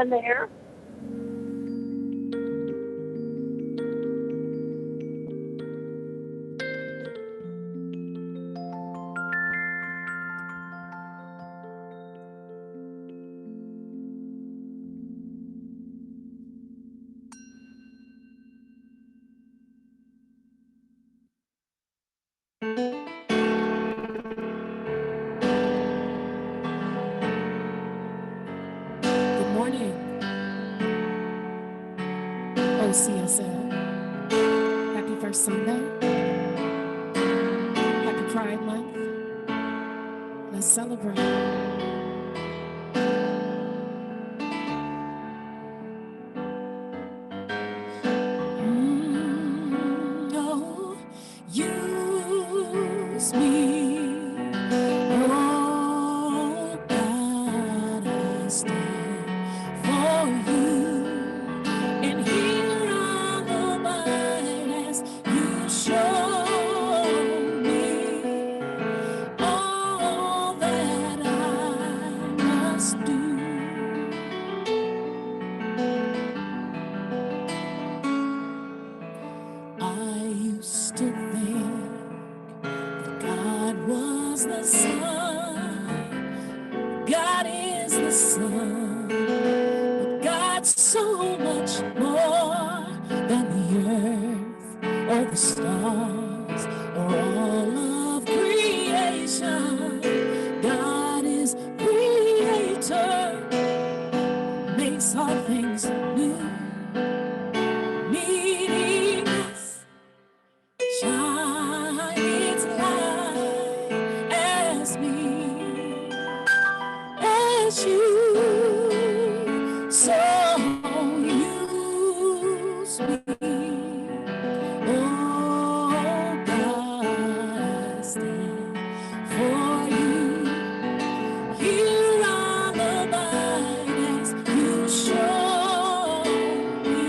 anyone there? Good morning, OCSL. Happy first Sunday. Happy Pride Month. Let's celebrate. Oh, use me. Oh, God, I stand for you. And here I'll abide as you show me all that I must do. I used to think God was the sun, God is the sun, but God's so much more than the earth or the stars or all of creation. God is creator, makes all things new, meaning us. Shine its light as me, as you, so use me. Oh God, I stand for you. Here I'll abide as you show me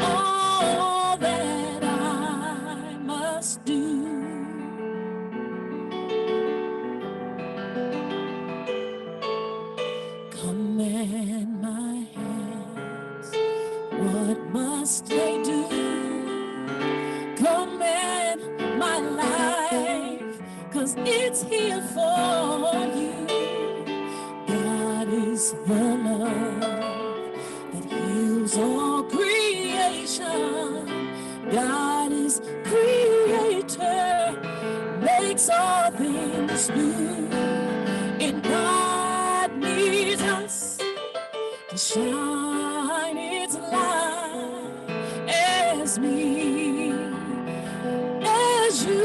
all that I must do. Command my hands, what must they do? Command my life, 'cause it's here for you. God is the love that heals all creation. God is creator, makes all things new. And God needs us to shine its light as me, as you.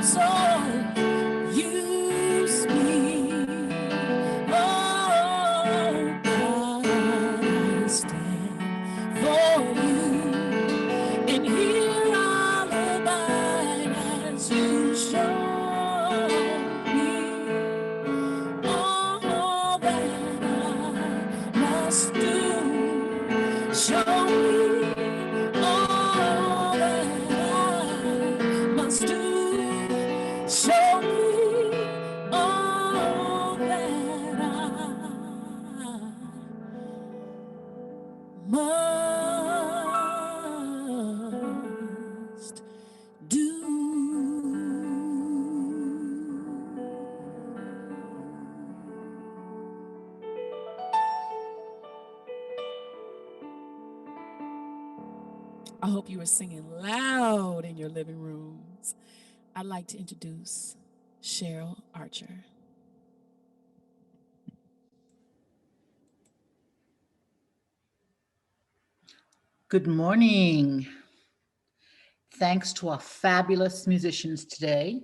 So use me. Oh God, I stand for you. And here I'll abide as you show me all that I must do. Show me all that I must do. Show me all that I must do. I hope you are singing loud in your living rooms. I'd like to introduce Cheryl Archer. Good morning. Thanks to our fabulous musicians today,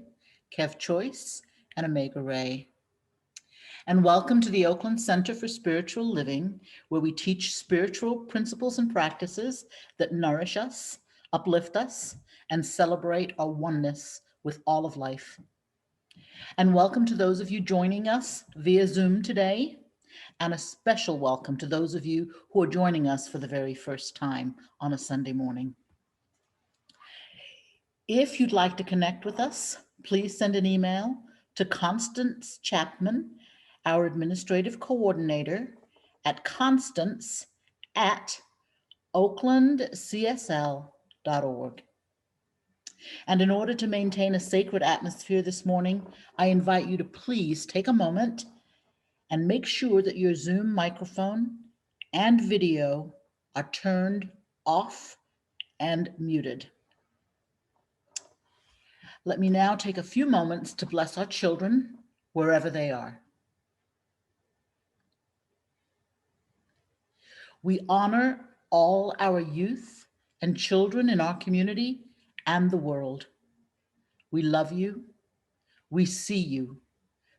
Kev Choice and Omega Ray. And welcome to the Oakland Center for Spiritual Living, where we teach spiritual principles and practices that nourish us, uplift us, and celebrate our oneness with all of life. And welcome to those of you joining us via Zoom today, and a special welcome to those of you who are joining us for the very first time on a Sunday morning. If you'd like to connect with us, please send an email to Constance Chapman our administrative coordinator at Constance at oaklandcsl.org. And in order to maintain a sacred atmosphere this morning, I invite you to please take a moment and make sure that your Zoom microphone and video are turned off and muted. Let me now take a few moments to bless our children wherever they are. We honor all our youth and children in our community and the world. We love you. We see you.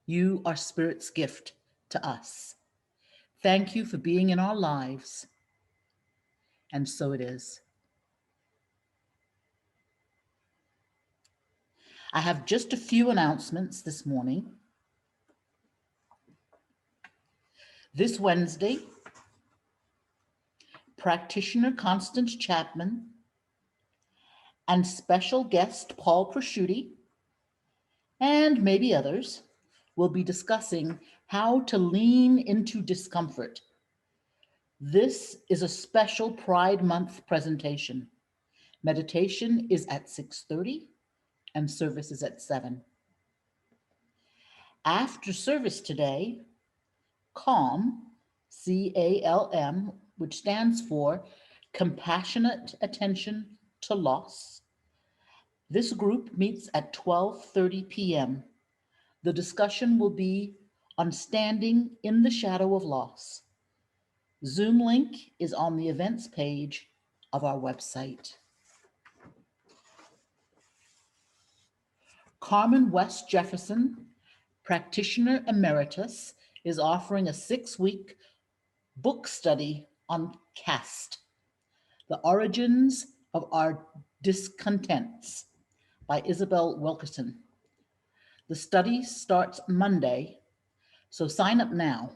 You are Spirit's gift to us. Thank you for being in our lives. And so it is. I have just a few announcements this morning. This Wednesday, practitioner Constance Chapman and special guest Paul Prosciutti, and maybe others, will be discussing how to lean into discomfort. This is a special Pride Month presentation. Meditation is at 6:30 and service is at 7. After service today, CALM, CALM, which stands for Compassionate Attention to Loss. This group meets at 12:30 p.m. The discussion will be on standing in the shadow of loss. Zoom link is on the events page of our website. Carmen West Jefferson, practitioner emeritus, is offering a 6-week book study on caste, The Origins of Our Discontents by Isabel Wilkerson. The study starts Monday, so sign up now.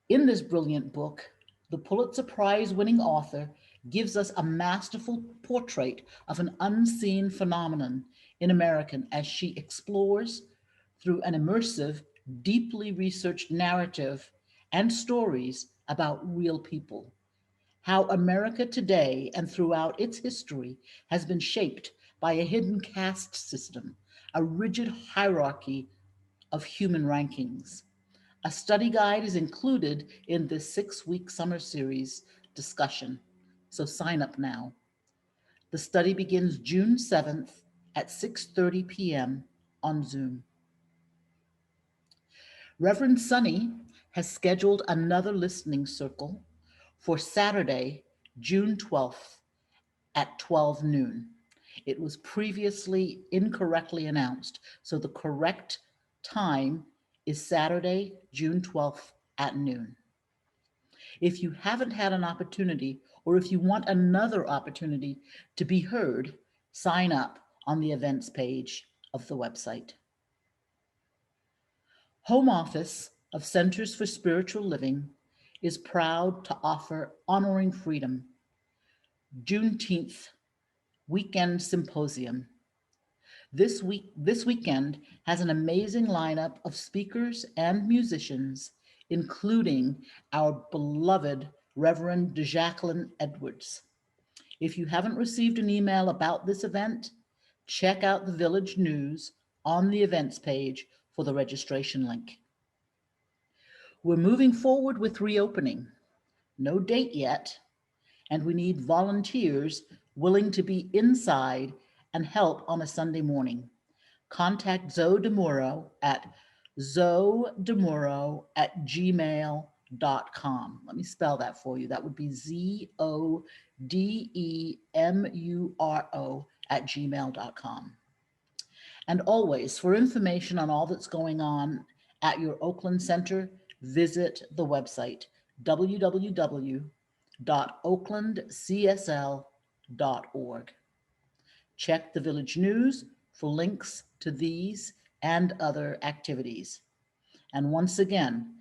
In this brilliant book, the Pulitzer Prize-winning author gives us a masterful portrait of an unseen phenomenon in America as she explores, through an immersive, deeply researched narrative and stories about real people, how America today and throughout its history has been shaped by a hidden caste system, a rigid hierarchy of human rankings. A study guide is included in this 6-week summer series discussion, so sign up now. The study begins June 7th at 6:30 p.m. on Zoom. Reverend Soni has scheduled another listening circle for Saturday, June 12th at 12 noon. It was previously incorrectly announced, so the correct time is Saturday, June 12th at noon. If you haven't had an opportunity, or if you want another opportunity to be heard, sign up on the events page of the website. Home Office of Centers for Spiritual Living is proud to offer Honoring Freedom, Juneteenth Weekend Symposium. This weekend has an amazing lineup of speakers and musicians, including our beloved Reverend Jacqueline Edwards. If you haven't received an email about this event, check out the Village News on the events page for the registration link. We're moving forward with reopening. No date yet, and we need volunteers willing to be inside and help on a Sunday morning. Contact Zoe DeMuro at zoedemuro@gmail.com. Let me spell that for you. That would be ZODEMURO@gmail.com. And always, for information on all that's going on at your Oakland Center, visit the website, www.oaklandcsl.org. Check the Village News for links to these and other activities. And once again,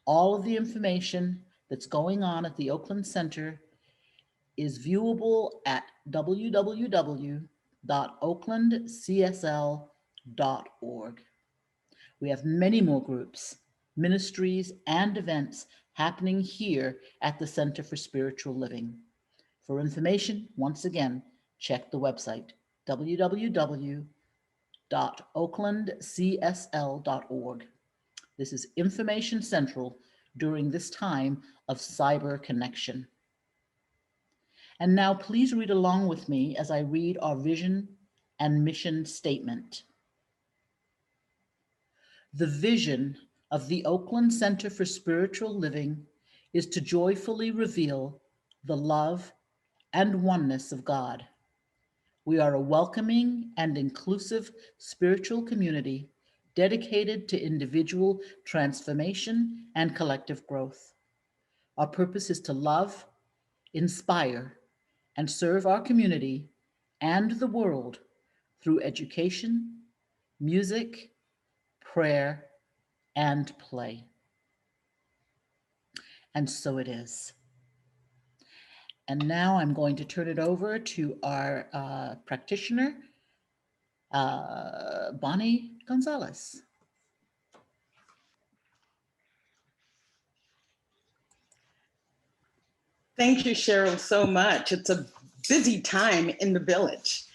all of the information that's going on at the Oakland Center is viewable at www.oaklandcsl.org. We have many more groups, ministries, and events happening here at the Center for Spiritual Living. For information, once again, check the website www.oaklandcsl.org. This is information central during this time of cyber connection. And now please read along with me as I read our vision and mission statement. The vision of the Oakland Center for Spiritual Living is to joyfully reveal the love and oneness of God. We are a welcoming and inclusive spiritual community dedicated to individual transformation and collective growth. Our purpose is to love, inspire, and serve our community and the world through education, music, prayer, and play. And so it is. And now I'm going to turn it over to our practitioner, Bonnie Gonzalez. Thank you, Cheryl, so much. It's a busy time in the village.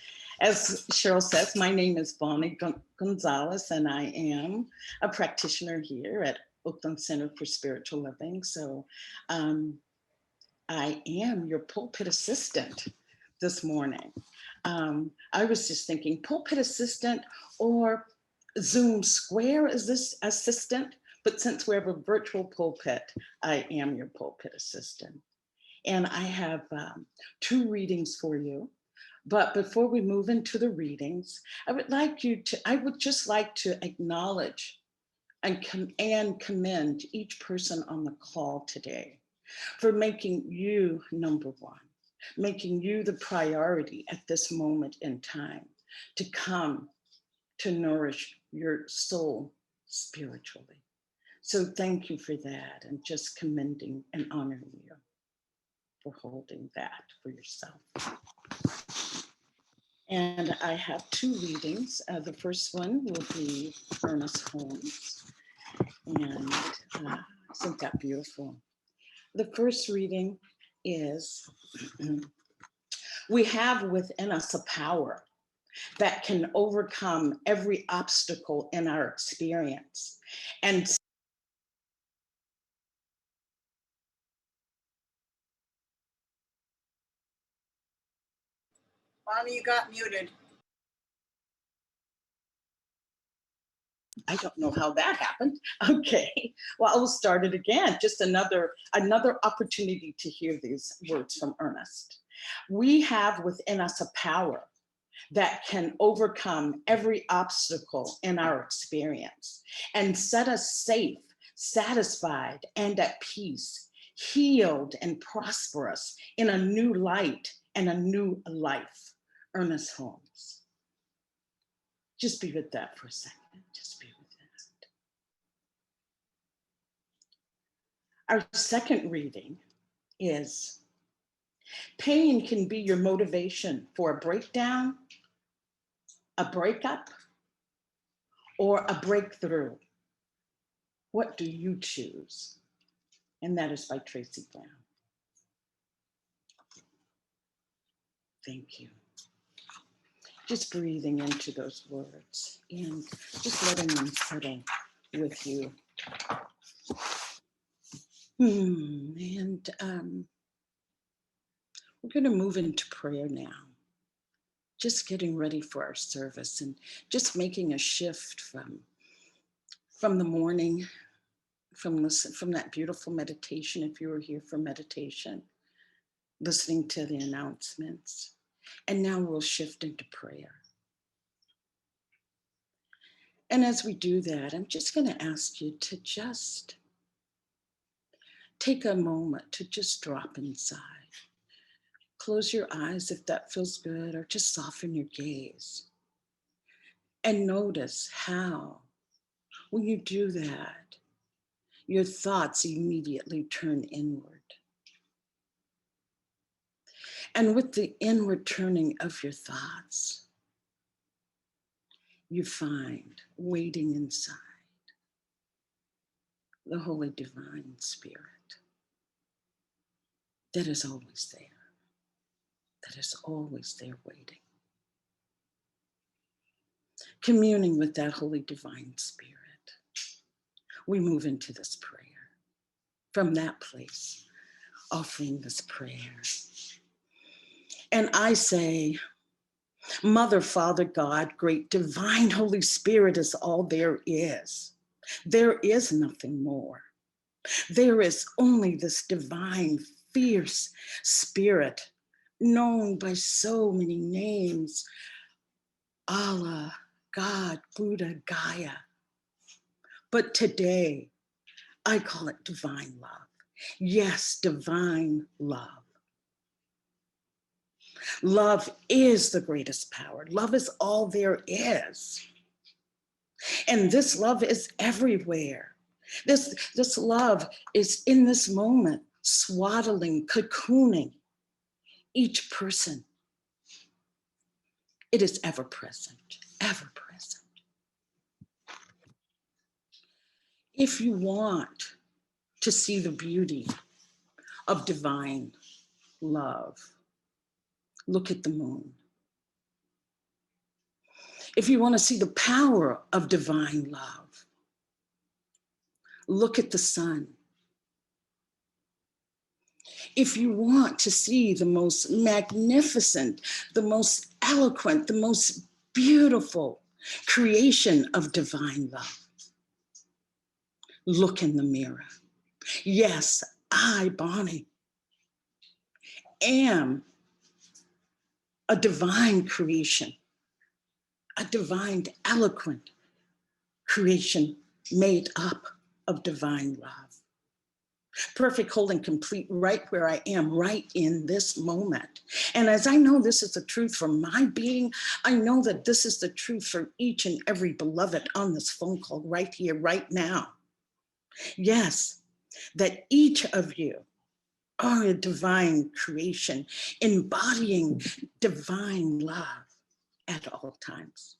As Cheryl says, my name is Bonnie Gonzalez, and I am a practitioner here at Oakland Center for Spiritual Living. So I am your pulpit assistant this morning. I was just thinking, pulpit assistant or Zoom Square is this assistant? But since we have a virtual pulpit, I am your pulpit assistant. And I have 2 readings for you. But before we move into the readings, I would just like to acknowledge and commend each person on the call today for making you number one, making you the priority at this moment in time to come to nourish your soul spiritually. So thank you for that, and just commending and honoring you for holding that for yourself. And I have 2 readings. The first one will be Ernest Holmes, and isn't that beautiful? The first reading is, we have within us a power that can overcome every obstacle in our experience. And Bonnie, you got muted. I don't know how that happened. Okay, well, I'll start it again. Just another opportunity to hear these words from Ernest. We have within us a power that can overcome every obstacle in our experience and set us safe, satisfied, and at peace, healed and prosperous in a new light and a new life. Ernest Holmes. Just be with that for a second. Just be with that. Our second reading is, pain can be your motivation for a breakdown, a breakup, or a breakthrough. What do you choose? And that is by Tracy Brown. Thank you. Just breathing into those words and just letting them settle with you. And we're going to move into prayer now. Just getting ready for our service and just making a shift from the morning, from that beautiful meditation, if you were here for meditation, listening to the announcements. And now we'll shift into prayer. And as we do that, I'm just going to ask you to just take a moment to just drop inside. Close your eyes if that feels good, or just soften your gaze. And notice how, when you do that, your thoughts immediately turn inward. And with the inward turning of your thoughts, you find waiting inside the Holy Divine Spirit that is always there, waiting. Communing with that Holy Divine Spirit, we move into this prayer. From that place, offering this prayer. And I say, Mother, Father, God, great divine Holy Spirit is all there is. There is nothing more. There is only this divine, fierce spirit known by so many names: Allah, God, Buddha, Gaia. But today, I call it divine love. Yes, divine love. Love is the greatest power. Love is all there is. And this love is everywhere. This love is in this moment, swaddling, cocooning each person. It is ever present, ever present. If you want to see the beauty of divine love, look at the moon. If you want to see the power of divine love, look at the sun. If you want to see the most magnificent, the most eloquent, the most beautiful creation of divine love, look in the mirror. Yes, I, Bonnie, am a divine creation, a divine, eloquent creation made up of divine love. Perfect, whole, and complete right where I am, right in this moment. And as I know this is the truth for my being, I know that this is the truth for each and every beloved on this phone call right here, right now. Yes, that each of you are a divine creation, embodying divine love at all times.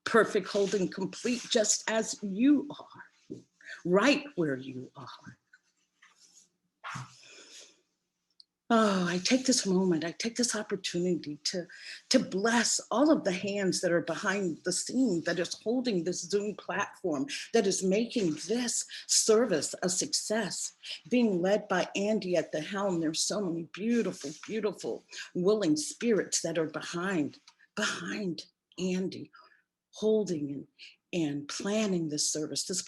Perfect, whole, and complete just as you are, right where you are. Oh, I take this moment, I take this opportunity to bless all of the hands that are behind the scene, that is holding this Zoom platform, that is making this service a success, being led by Andy at the helm. There's so many beautiful, beautiful, willing spirits that are behind Andy, holding and planning this service. This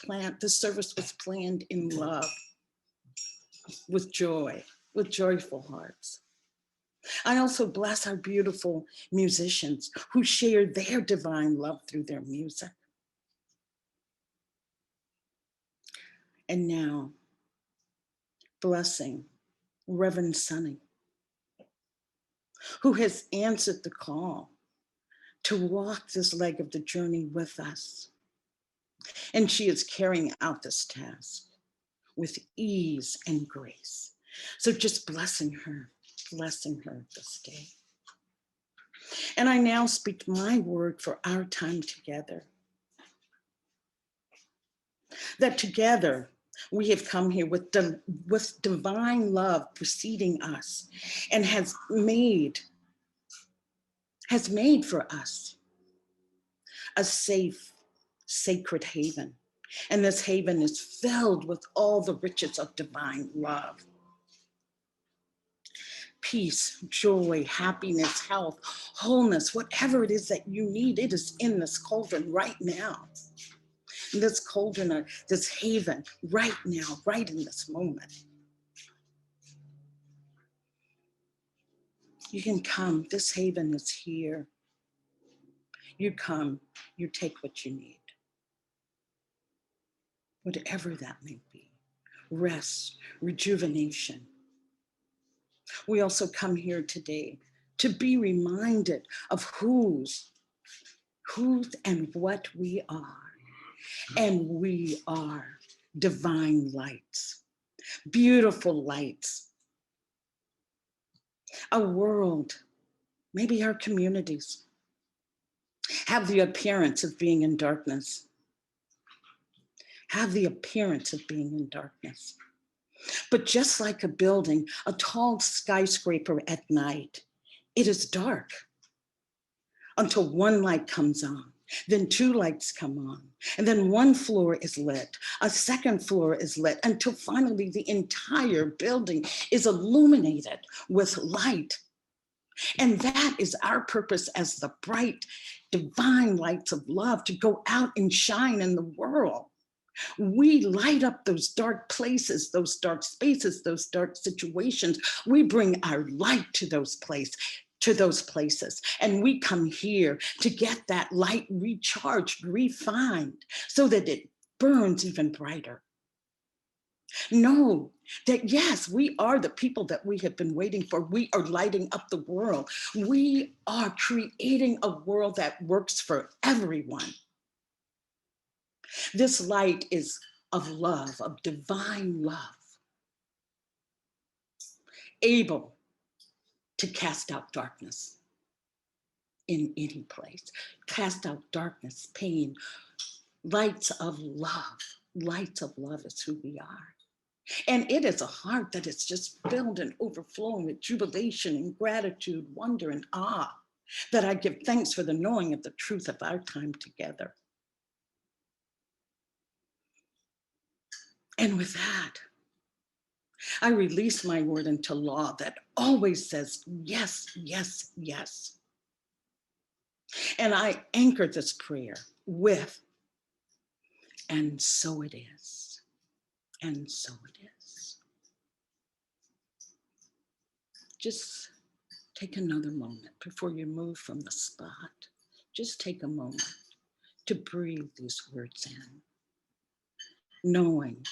service was planned in love, with joy, with joyful hearts. I also bless our beautiful musicians who share their divine love through their music. And now, blessing Reverend Soni, who has answered the call to walk this leg of the journey with us. And she is carrying out this task with ease and grace. So just blessing her this day. And I now speak my word for our time together. That together we have come here with divine love preceding us and has made for us a safe, sacred haven. And this haven is filled with all the riches of divine love. Peace, joy, happiness, health, wholeness, whatever it is that you need, it is in this cauldron right now. This cauldron, this haven right now, right in this moment. You can come, this haven is here. You come, you take what you need. Whatever that may be, rest, rejuvenation. We also come here today to be reminded of whose and what we are. And we are divine lights, beautiful lights. Our world, maybe our communities, have the appearance of being in darkness, have the appearance of being in darkness. But just like a building, a tall skyscraper at night, it is dark until one light comes on. Then two lights come on, and then one floor is lit, a second floor is lit, until finally the entire building is illuminated with light. And that is our purpose as the bright, divine lights of love, to go out and shine in the world. We light up those dark places, those dark spaces, those dark situations. We bring our light to those places. And we come here to get that light recharged, refined, so that it burns even brighter. Know that, yes, we are the people that we have been waiting for. We are lighting up the world. We are creating a world that works for everyone. This light is of love, of divine love, able to cast out darkness in any place, cast out darkness, pain. Lights of love is who we are. And it is a heart that is just filled and overflowing with jubilation and gratitude, wonder and awe, that I give thanks for the knowing of the truth of our time together. And with that, I release my word into law that always says yes, yes, yes. And I anchor this prayer with, and so it is, and so it is. Just take another moment before you move from the spot. Just take a moment to breathe these words in, knowing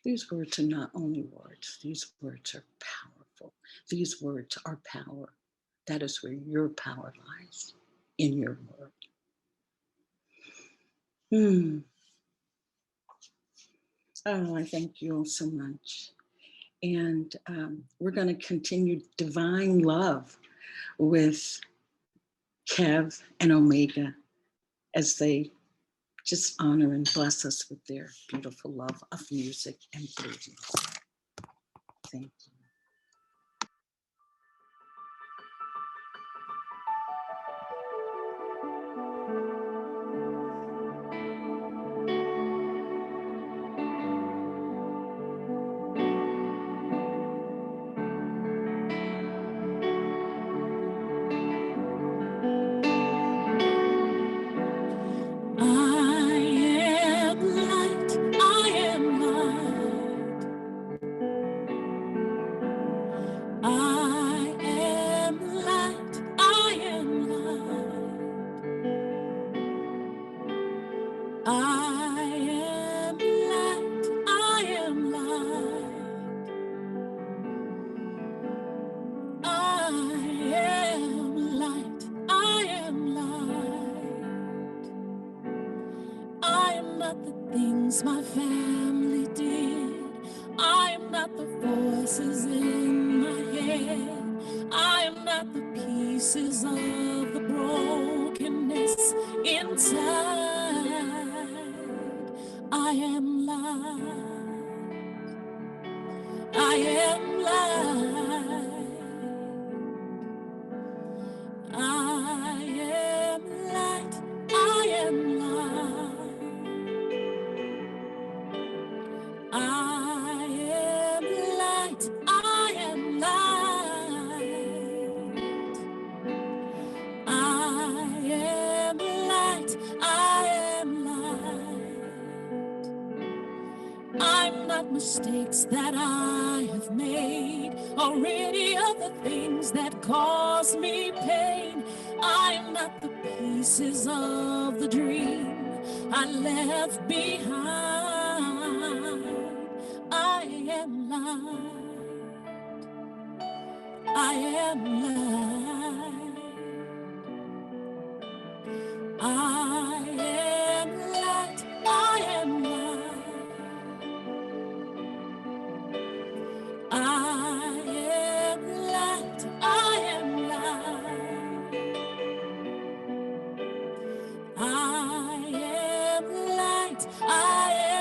these words are not only words, these words are powerful. These words are power. That is where your power lies, in your word. Oh, I thank you all so much. And we're going to continue divine love with Kev and Omega as they just honor and bless us with their beautiful love of music and blues. Thank you. My family did. I am not the voices in my head. I am not the pieces of the brokenness inside. I am light. I am light. I am light. I am light. I am light, I am light. I am light, I am light. I'm not mistakes that I have made, or any of the things that cause me pain. I'm not the pieces of the dream I left behind. I am light. I am light. I am light. I am light. I am light. I am light. I am light. I am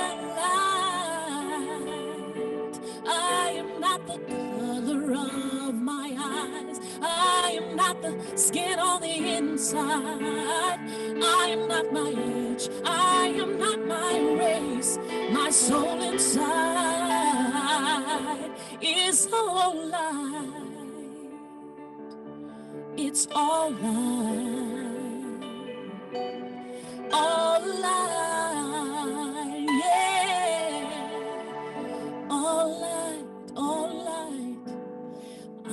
not the color of my eyes. I am not the skin on the inside. I am not my age. I am not my race. My soul inside is all light. It's all light. All light. Yeah. All light. All light. I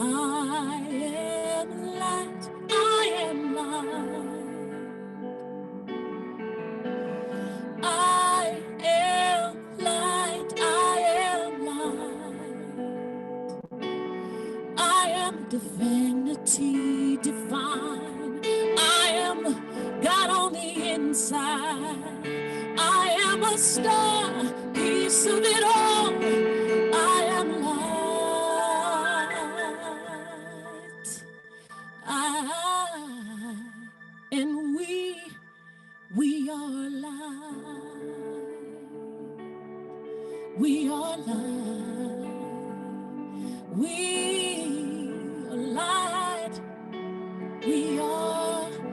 am light. I am light. I am light. I am light. I am divinity divine. I am God on the inside. I am a star, piece of it all. I am light. And we are light. We are light. We are light. We are light.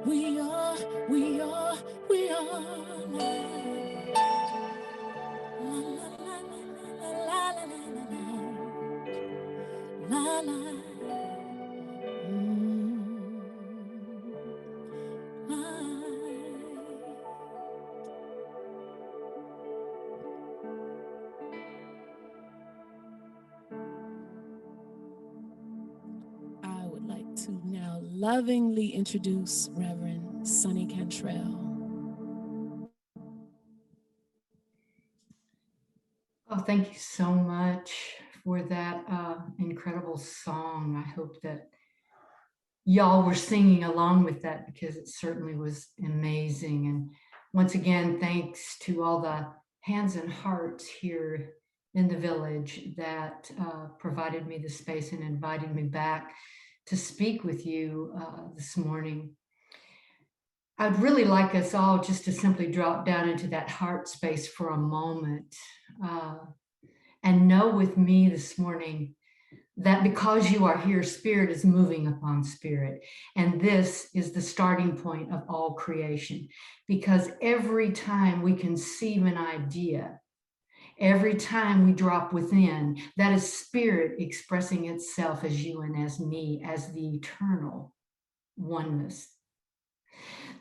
We are light. We are light. La la la la la la la la. I would like to now lovingly introduce Reverend Soni Cantrell. Oh, thank you so much for that incredible song. I hope that y'all were singing along with that, because it certainly was amazing. And once again, thanks to all the hands and hearts here in the village that provided me the space and invited me back to speak with you this morning. I'd really like us all just to simply drop down into that heart space for a moment and know with me this morning that because you are here, spirit is moving upon spirit. And this is the starting point of all creation, because every time we conceive an idea, every time we drop within, that is spirit expressing itself as you and as me, as the eternal oneness.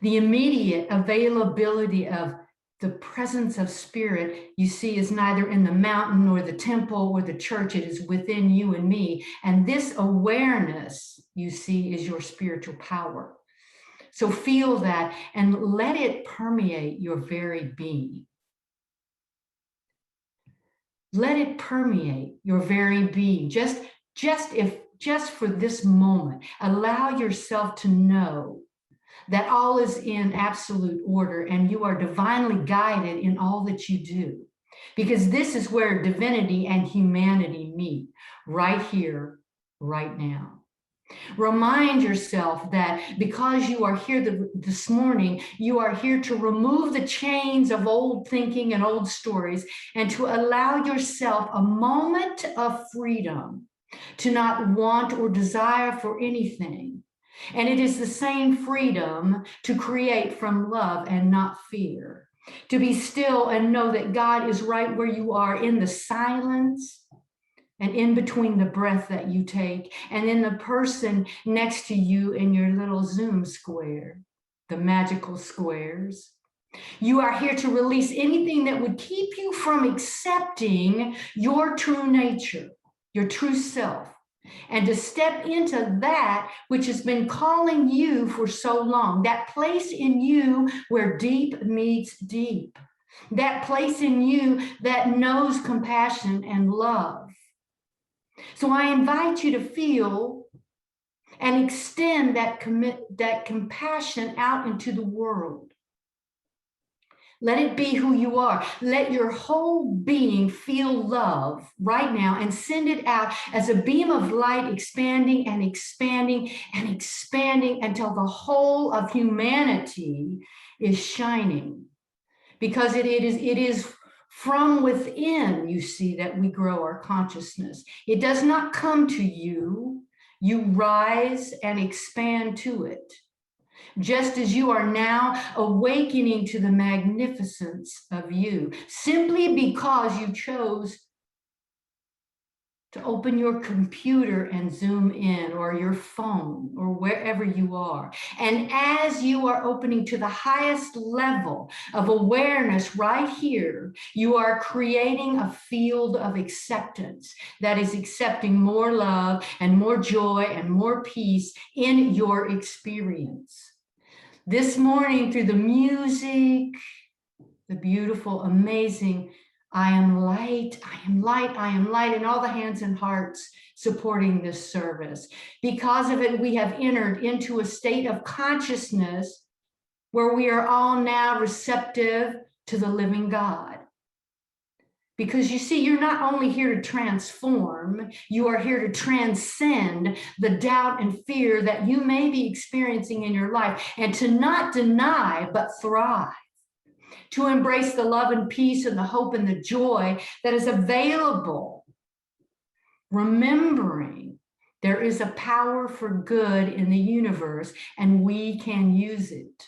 The immediate availability of the presence of spirit, you see, is neither in the mountain nor the temple or the church. It is within you and me. And this awareness, you see, is your spiritual power. So feel that and let it permeate your very being. Let it permeate your very being. Just for this moment, allow yourself to know that all is in absolute order and you are divinely guided in all that you do. Because this is where divinity and humanity meet, right here, right now. Remind yourself that because you are here this morning, you are here to remove the chains of old thinking and old stories and to allow yourself a moment of freedom to not want or desire for anything. And it is the same freedom to create from love and not fear, to be still and know that God is right where you are in the silence and in between the breath that you take and in the person next to you in your little Zoom square, the magical squares. You are here to release anything that would keep you from accepting your true nature, your true self, and to step into that which has been calling you for so long, that place in you where deep meets deep, that place in you that knows compassion and love. So I invite you to feel and extend that compassion out into the world. Let it be who you are. Let your whole being feel love right now and send it out as a beam of light, expanding and expanding and expanding until the whole of humanity is shining because it is from within, you see, that we grow our consciousness. It does not come to you. You rise and expand to it. Just as you are now awakening to the magnificence of you, simply because you chose to open your computer and zoom in, or your phone, or wherever you are. And as you are opening to the highest level of awareness right here, you are creating a field of acceptance that is accepting more love and more joy and more peace in your experience. This morning, through the music, the beautiful, amazing, I am light, I am light, I am light, and all the hands and hearts supporting this service. Because of it, we have entered into a state of consciousness where we are all now receptive to the living God. Because you see, you're not only here to transform, you are here to transcend the doubt and fear that you may be experiencing in your life, and to not deny, but thrive. To embrace the love and peace and the hope and the joy that is available. Remembering there is a power for good in the universe and we can use it.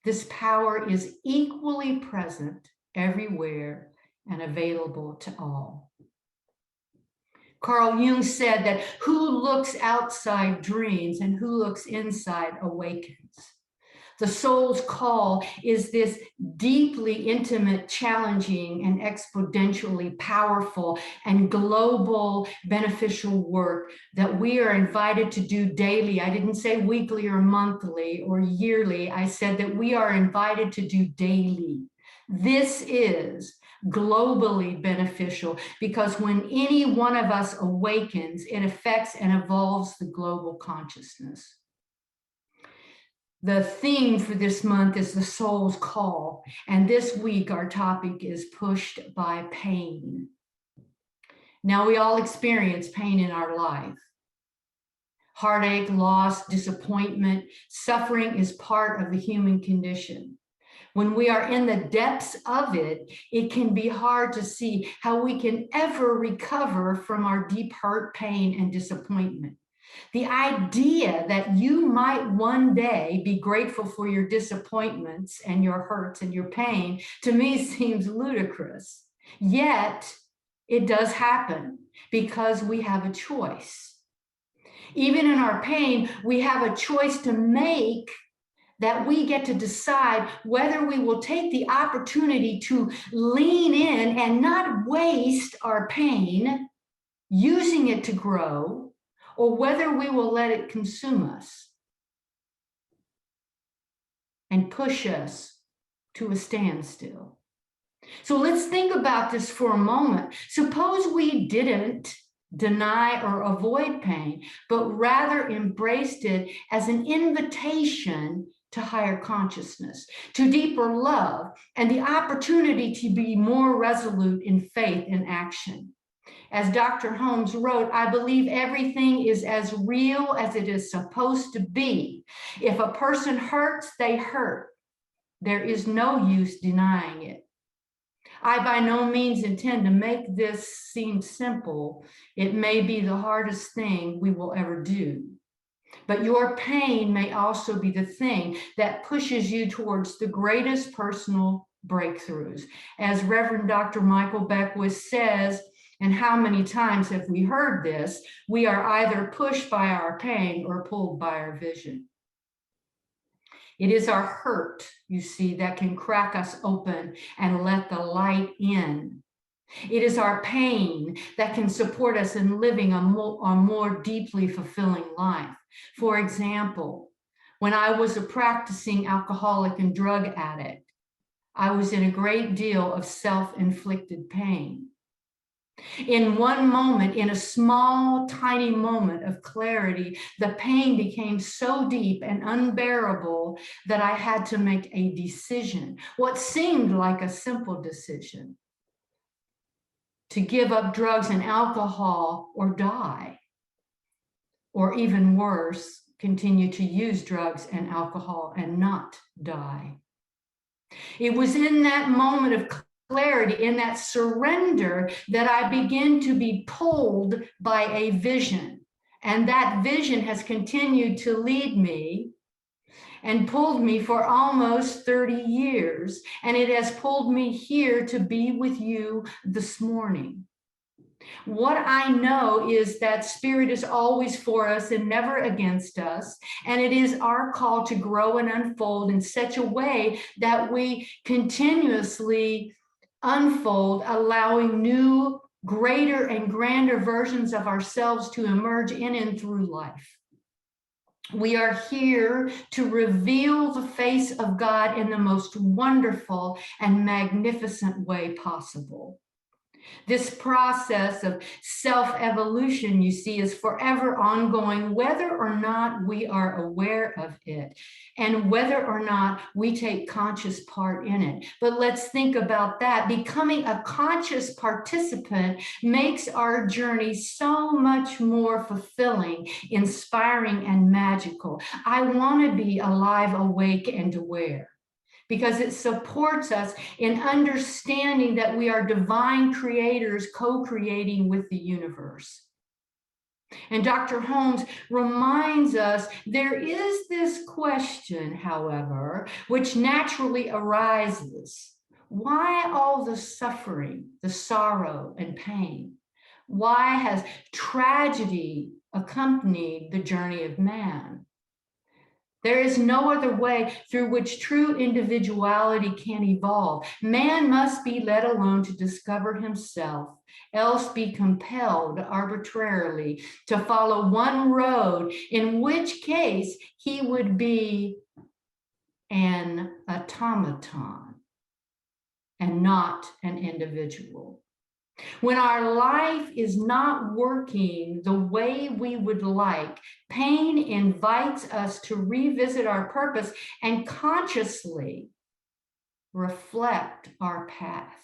This power is equally present everywhere and available to all. Carl Jung said that who looks outside dreams and who looks inside awakens. The soul's call is this deeply intimate, challenging, and exponentially powerful and global beneficial work that we are invited to do daily. I didn't say weekly or monthly or yearly. I said that we are invited to do daily. This is globally beneficial because when any one of us awakens, it affects and evolves the global consciousness. The theme for this month is the soul's call, and this week our topic is pushed by pain. Now, we all experience pain in our life. Heartache, loss, disappointment, suffering is part of the human condition. When we are in the depths of it, it can be hard to see how we can ever recover from our deep hurt, pain, and disappointment. The idea that you might one day be grateful for your disappointments and your hurts and your pain, to me seems ludicrous. Yet, it does happen because we have a choice. Even in our pain, we have a choice to make, that we get to decide whether we will take the opportunity to lean in and not waste our pain, using it to grow, or whether we will let it consume us and push us to a standstill. So let's think about this for a moment. Suppose we didn't deny or avoid pain, but rather embraced it as an invitation to higher consciousness, to deeper love, and the opportunity to be more resolute in faith and action. As Dr. Holmes wrote, I believe everything is as real as it is supposed to be. If a person hurts, they hurt. There is no use denying it. I by no means intend to make this seem simple. It may be the hardest thing we will ever do. But your pain may also be the thing that pushes you towards the greatest personal breakthroughs. As Reverend Dr. Michael Beckwith says, and how many times have we heard this? We are either pushed by our pain or pulled by our vision. It is our hurt, you see, that can crack us open and let the light in. It is our pain that can support us in living a more deeply fulfilling life. For example, when I was a practicing alcoholic and drug addict, I was in a great deal of self-inflicted pain. In one moment, in a small, tiny moment of clarity, the pain became so deep and unbearable that I had to make a decision, what seemed like a simple decision, to give up drugs and alcohol or die, or even worse, continue to use drugs and alcohol and not die. It was in that moment of clarity, in that surrender, that I begin to be pulled by a vision. And that vision has continued to lead me and pulled me for almost 30 years. And it has pulled me here to be with you this morning. What I know is that Spirit is always for us and never against us. And it is our call to grow and unfold in such a way that we continuously unfold, allowing new, greater, and grander versions of ourselves to emerge in and through life. We are here to reveal the face of God in the most wonderful and magnificent way possible. This process of self-evolution, you see, is forever ongoing, whether or not we are aware of it and whether or not we take conscious part in it. But let's think about that. Becoming a conscious participant makes our journey so much more fulfilling, inspiring, and magical. I want to be alive, awake, and aware, because it supports us in understanding that we are divine creators co-creating with the universe. And Dr. Holmes reminds us there is this question, however, which naturally arises. Why all the suffering, the sorrow, and pain? Why has tragedy accompanied the journey of man? There is no other way through which true individuality can evolve. Man must be let alone to discover himself, else be compelled arbitrarily to follow one road, in which case he would be an automaton and not an individual. When our life is not working the way we would like, pain invites us to revisit our purpose and consciously reflect our path.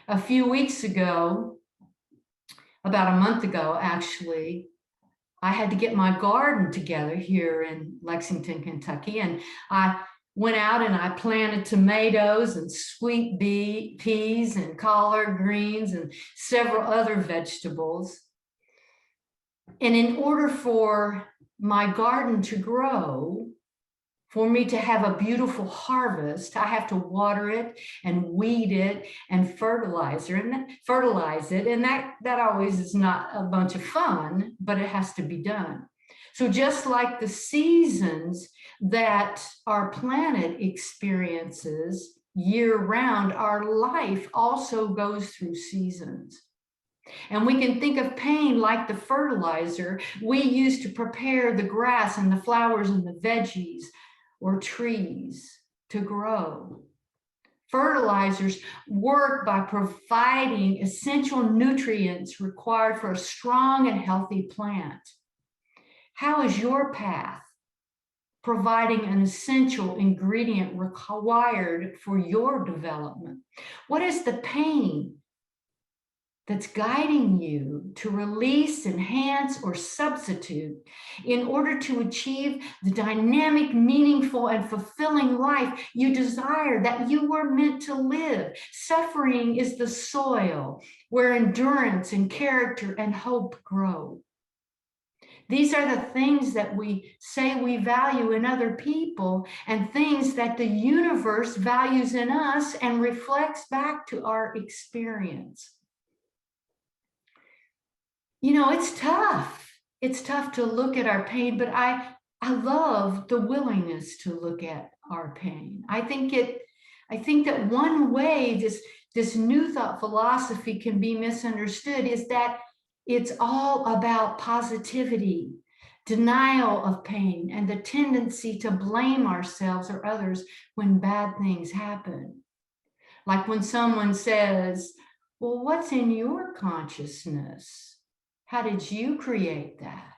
A few weeks ago, about a month ago, actually, I had to get my garden together here in Lexington, Kentucky, and I went out and I planted tomatoes and sweet peas and collard greens and several other vegetables. And in order for my garden to grow, for me to have a beautiful harvest, I have to water it and weed it and fertilize it. And that always is not a bunch of fun, but it has to be done. So just like the seasons that our planet experiences year-round, our life also goes through seasons. And we can think of pain like the fertilizer we use to prepare the grass and the flowers and the veggies or trees to grow. Fertilizers work by providing essential nutrients required for a strong and healthy plant. How is your path providing an essential ingredient required for your development? What is the pain that's guiding you to release, enhance, or substitute in order to achieve the dynamic, meaningful, and fulfilling life you desire, that you were meant to live? Suffering is the soil where endurance and character and hope grow. These are the things that we say we value in other people, and things that the universe values in us and reflects back to our experience. You know, it's tough. It's tough to look at our pain, but I love the willingness to look at our pain. I think that one way this new thought philosophy can be misunderstood is that it's all about positivity, denial of pain, and the tendency to blame ourselves or others when bad things happen. Like when someone says, well, what's in your consciousness? How did you create that?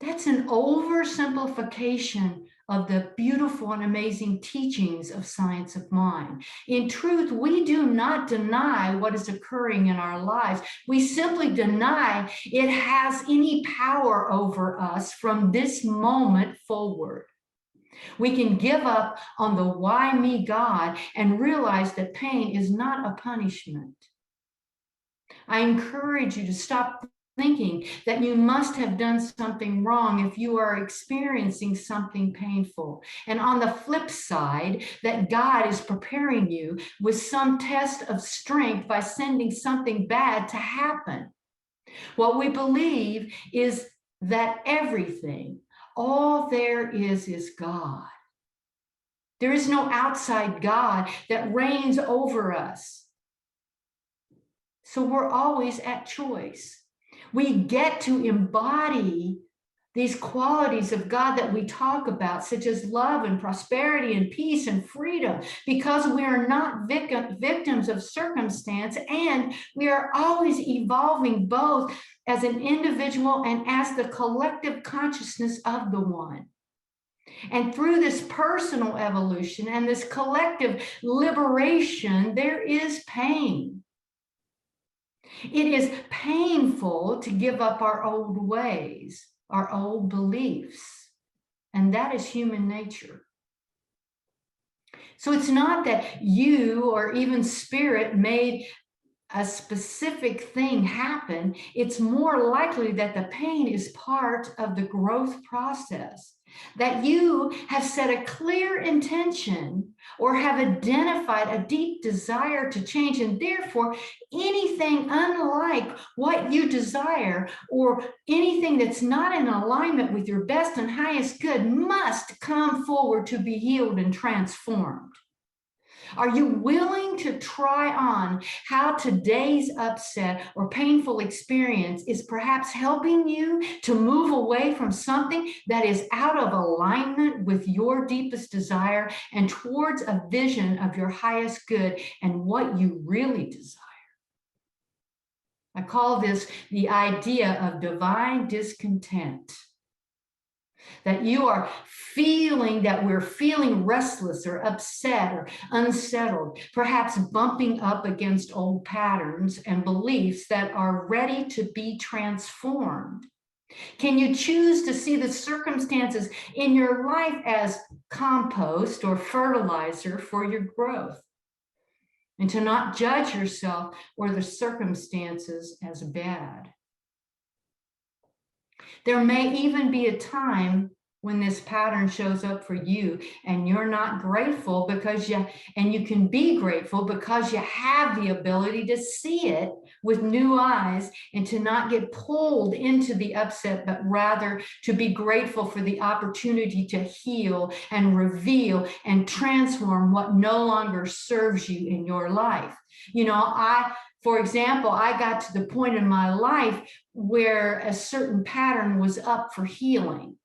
That's an oversimplification of the beautiful and amazing teachings of science of mind. In truth, we do not deny what is occurring in our lives. We simply deny it has any power over us from this moment forward. We can give up on the why me God and realize that pain is not a punishment. I encourage you to stop thinking that you must have done something wrong if you are experiencing something painful. And on the flip side, that God is preparing you with some test of strength by sending something bad to happen. What we believe is that everything, all there is God. There is no outside God that reigns over us. So we're always at choice. We get to embody these qualities of God that we talk about, such as love and prosperity and peace and freedom, because we are not victims of circumstance, and we are always evolving both as an individual and as the collective consciousness of the one. And through this personal evolution and this collective liberation, there is pain. It is painful to give up our old ways, our old beliefs, and that is human nature. So it's not that you or even spirit made a specific thing happen. It's more likely that the pain is part of the growth process, that you have set a clear intention or have identified a deep desire to change, and therefore anything unlike what you desire or anything that's not in alignment with your best and highest good must come forward to be healed and transformed. Are you willing to try on how today's upset or painful experience is perhaps helping you to move away from something that is out of alignment with your deepest desire and towards a vision of your highest good and what you really desire? I call this the idea of divine discontent. That you are feeling that we're feeling restless or upset or unsettled, perhaps bumping up against old patterns and beliefs that are ready to be transformed. Can you choose to see the circumstances in your life as compost or fertilizer for your growth? And to not judge yourself or the circumstances as bad. There may even be a time when this pattern shows up for you and you're not grateful and you can be grateful because you have the ability to see it with new eyes and to not get pulled into the upset, but rather to be grateful for the opportunity to heal and reveal and transform what no longer serves you in your life. You know, for example, I got to the point in my life where a certain pattern was up for healing.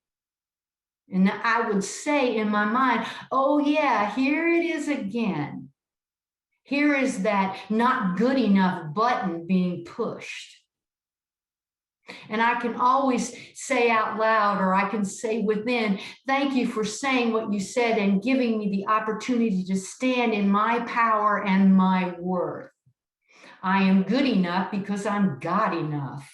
And I would say in my mind, oh yeah, here it is again. Here is that not good enough button being pushed. And I can always say out loud, or I can say within, thank you for saying what you said and giving me the opportunity to stand in my power and my worth. I am good enough because I'm God enough.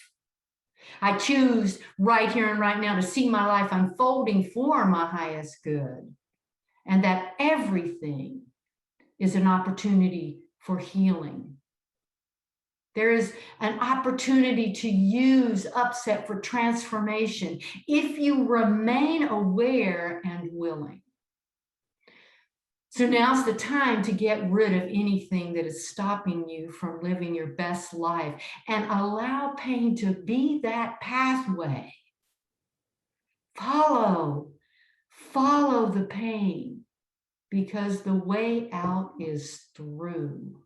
I choose right here and right now to see my life unfolding for my highest good, and that everything is an opportunity for healing. There is an opportunity to use upset for transformation if you remain aware and willing. So now's the time to get rid of anything that is stopping you from living your best life and allow pain to be that pathway. Follow the pain, because the way out is through.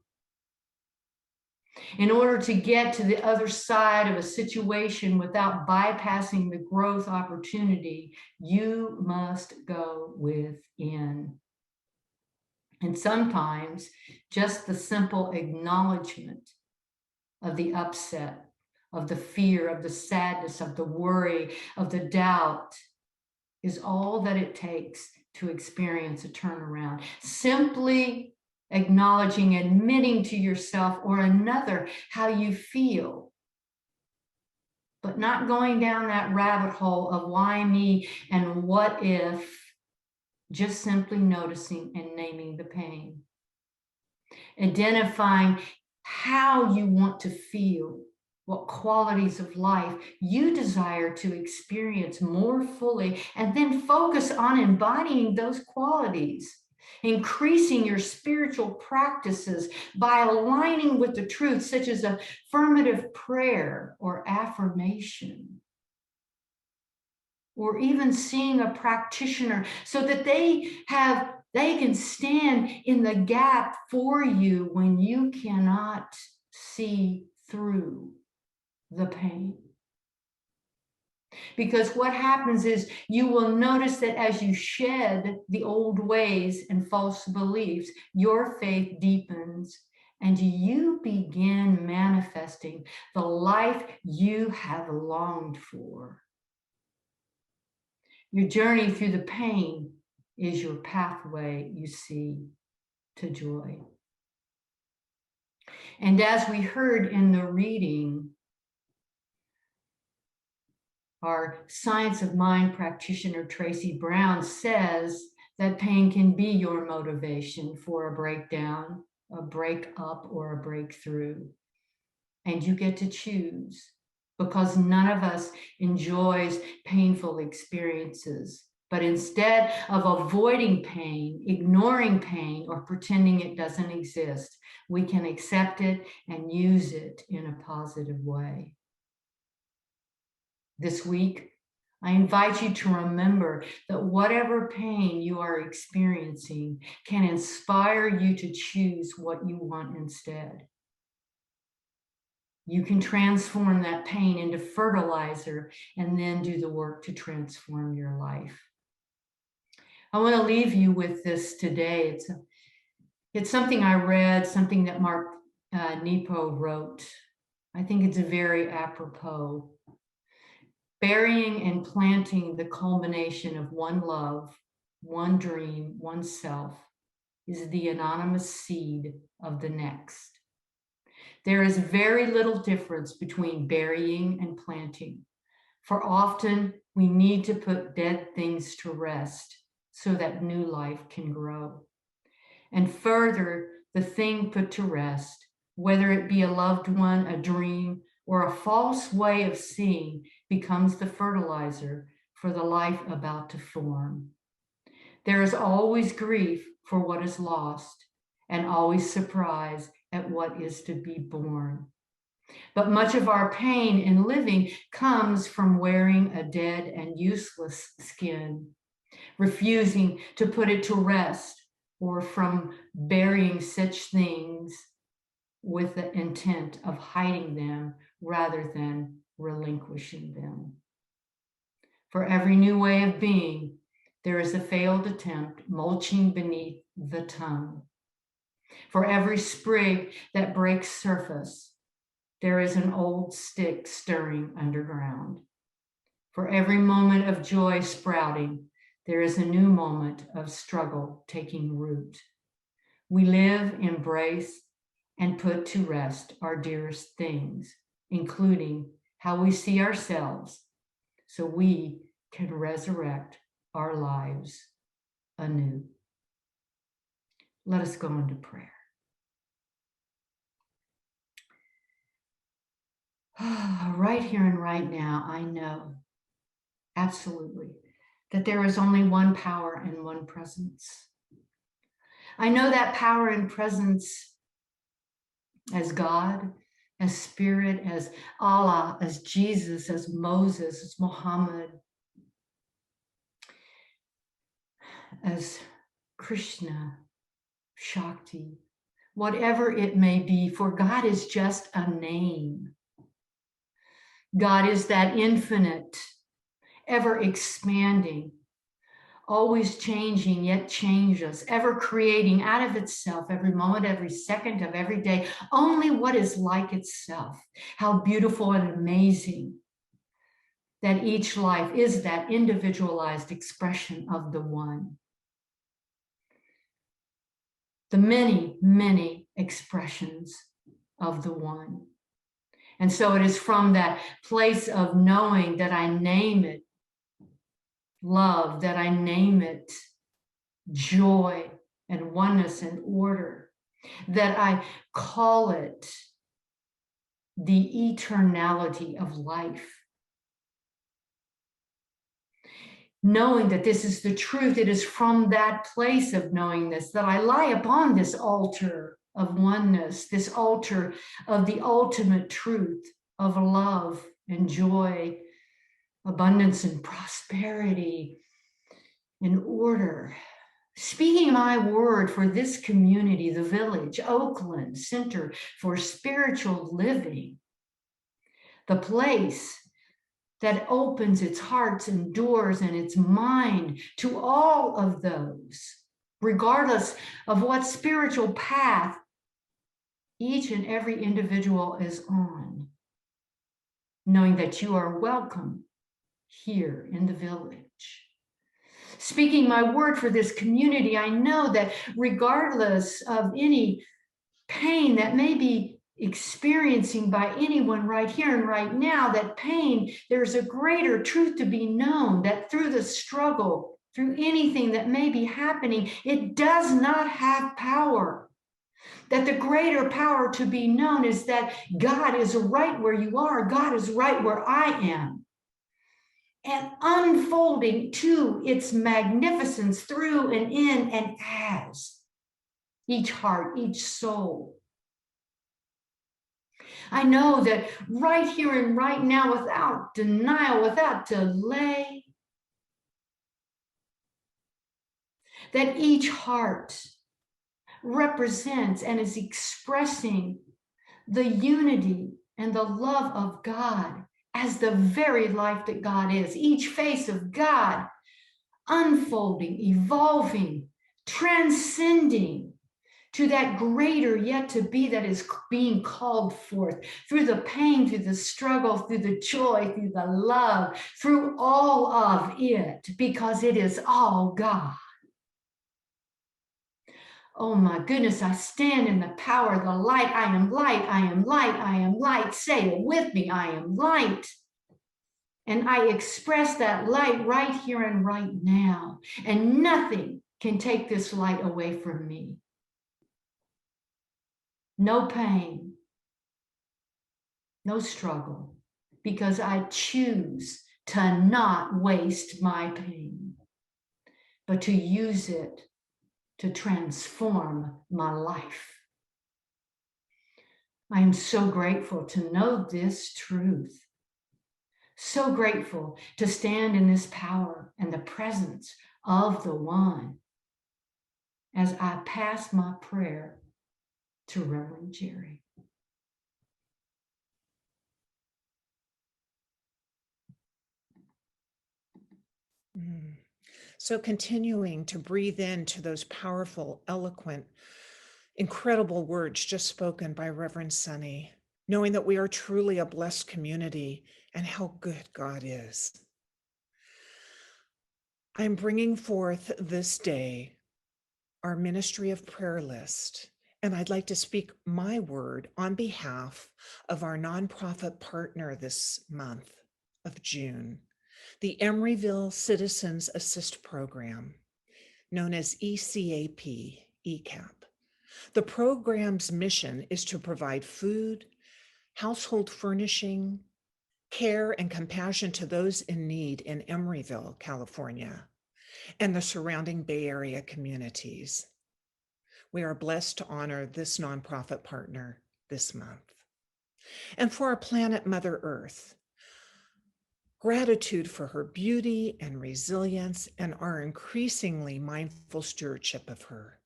In order to get to the other side of a situation without bypassing the growth opportunity, you must go within. And sometimes just the simple acknowledgement of the upset, of the fear, of the sadness, of the worry, of the doubt is all that it takes to experience a turnaround. Simply acknowledging, admitting to yourself or another how you feel, but not going down that rabbit hole of why me and what if, just simply noticing and naming the pain. Identifying how you want to feel, what qualities of life you desire to experience more fully, and then focus on embodying those qualities. Increasing your spiritual practices by aligning with the truth, such as affirmative prayer or affirmation, or even seeing a practitioner so that they can stand in the gap for you when you cannot see through the pain. Because what happens is you will notice that as you shed the old ways and false beliefs, your faith deepens and you begin manifesting the life you have longed for. Your journey through the pain is your pathway, you see, to joy. And as we heard in the reading, our Science of Mind practitioner, Tracy Brown, says that pain can be your motivation for a breakdown, a breakup, or a breakthrough. And you get to choose, because none of us enjoys painful experiences. But instead of avoiding pain, ignoring pain, or pretending it doesn't exist, we can accept it and use it in a positive way. This week, I invite you to remember that whatever pain you are experiencing can inspire you to choose what you want instead. You can transform that pain into fertilizer and then do the work to transform your life. I want to leave you with this today. It's something I read, something that Mark Nepo wrote. I think it's very apropos. Burying and planting the culmination of one love, one dream, one self is the anonymous seed of the next. There is very little difference between burying and planting, for often we need to put dead things to rest so that new life can grow. And further, the thing put to rest, whether it be a loved one, a dream, or a false way of seeing, becomes the fertilizer for the life about to form. There is always grief for what is lost, and always surprise at what is to be born. But much of our pain in living comes from wearing a dead and useless skin, refusing to put it to rest, or from burying such things with the intent of hiding them rather than relinquishing them. For every new way of being, there is a failed attempt mulching beneath the tongue. For every sprig that breaks surface, there is an old stick stirring underground. For every moment of joy sprouting, there is a new moment of struggle taking root. We live, embrace, and put to rest our dearest things, including how we see ourselves, so we can resurrect our lives anew. Let us go into prayer. Right here and right now, I know absolutely that there is only one power and one presence. I know that power and presence as God, as Spirit, as Allah, as Jesus, as Moses, as Muhammad, as Krishna, Shakti, whatever it may be, for God is just a name. God is that infinite, ever expanding, always changing, yet changeless, ever creating out of itself every moment, every second of every day, only what is like itself. How beautiful and amazing that each life is that individualized expression of the one. The many, many expressions of the one. And so it is from that place of knowing that I name it love, that I name it joy and oneness and order, that I call it the eternality of life. Knowing that this is the truth, it is from that place of knowing this that I lie upon this altar of oneness, this altar of the ultimate truth of love and joy, abundance and prosperity and order. Speaking my word for this community, the village, Oakland Center for Spiritual Living, the place that opens its hearts and doors and its mind to all of those, regardless of what spiritual path each and every individual is on, knowing that you are welcome here in the village. Speaking my word for this community, I know that regardless of any pain that may be experiencing by anyone right here and right now, that pain, there's a greater truth to be known, that through the struggle, through anything that may be happening, it does not have power. That the greater power to be known is that God is right where you are, God is right where I am. And unfolding to its magnificence through and in and as each heart, each soul. I know that right here and right now, without denial, without delay, that each heart represents and is expressing the unity and the love of God as the very life that God is. Each face of God unfolding, evolving, transcending to that greater yet to be that is being called forth through the pain, through the struggle, through the joy, through the love, through all of it, because it is all God. Oh my goodness, I stand in the power of the light. I am light, I am light, I am light. Say it with me, I am light. And I express that light right here and right now. And nothing can take this light away from me. No pain, no struggle, because I choose to not waste my pain, but to use it to transform my life. I am so grateful to know this truth. So grateful to stand in this power and the presence of the One as I pass my prayer to Reverend Jerry. So continuing to breathe into those powerful, eloquent, incredible words just spoken by Reverend Soni, knowing that we are truly a blessed community and how good God is. I'm bringing forth this day our Ministry of Prayer list, and I'd like to speak my word on behalf of our nonprofit partner this month of June, the Emeryville Citizens Assist Program, known as ECAP, ECAP. The program's mission is to provide food, household furnishing, care, and compassion to those in need in Emeryville, California, and the surrounding Bay Area communities. We are blessed to honor this nonprofit partner this month. And for our planet Mother Earth, gratitude for her beauty and resilience and our increasingly mindful stewardship of her.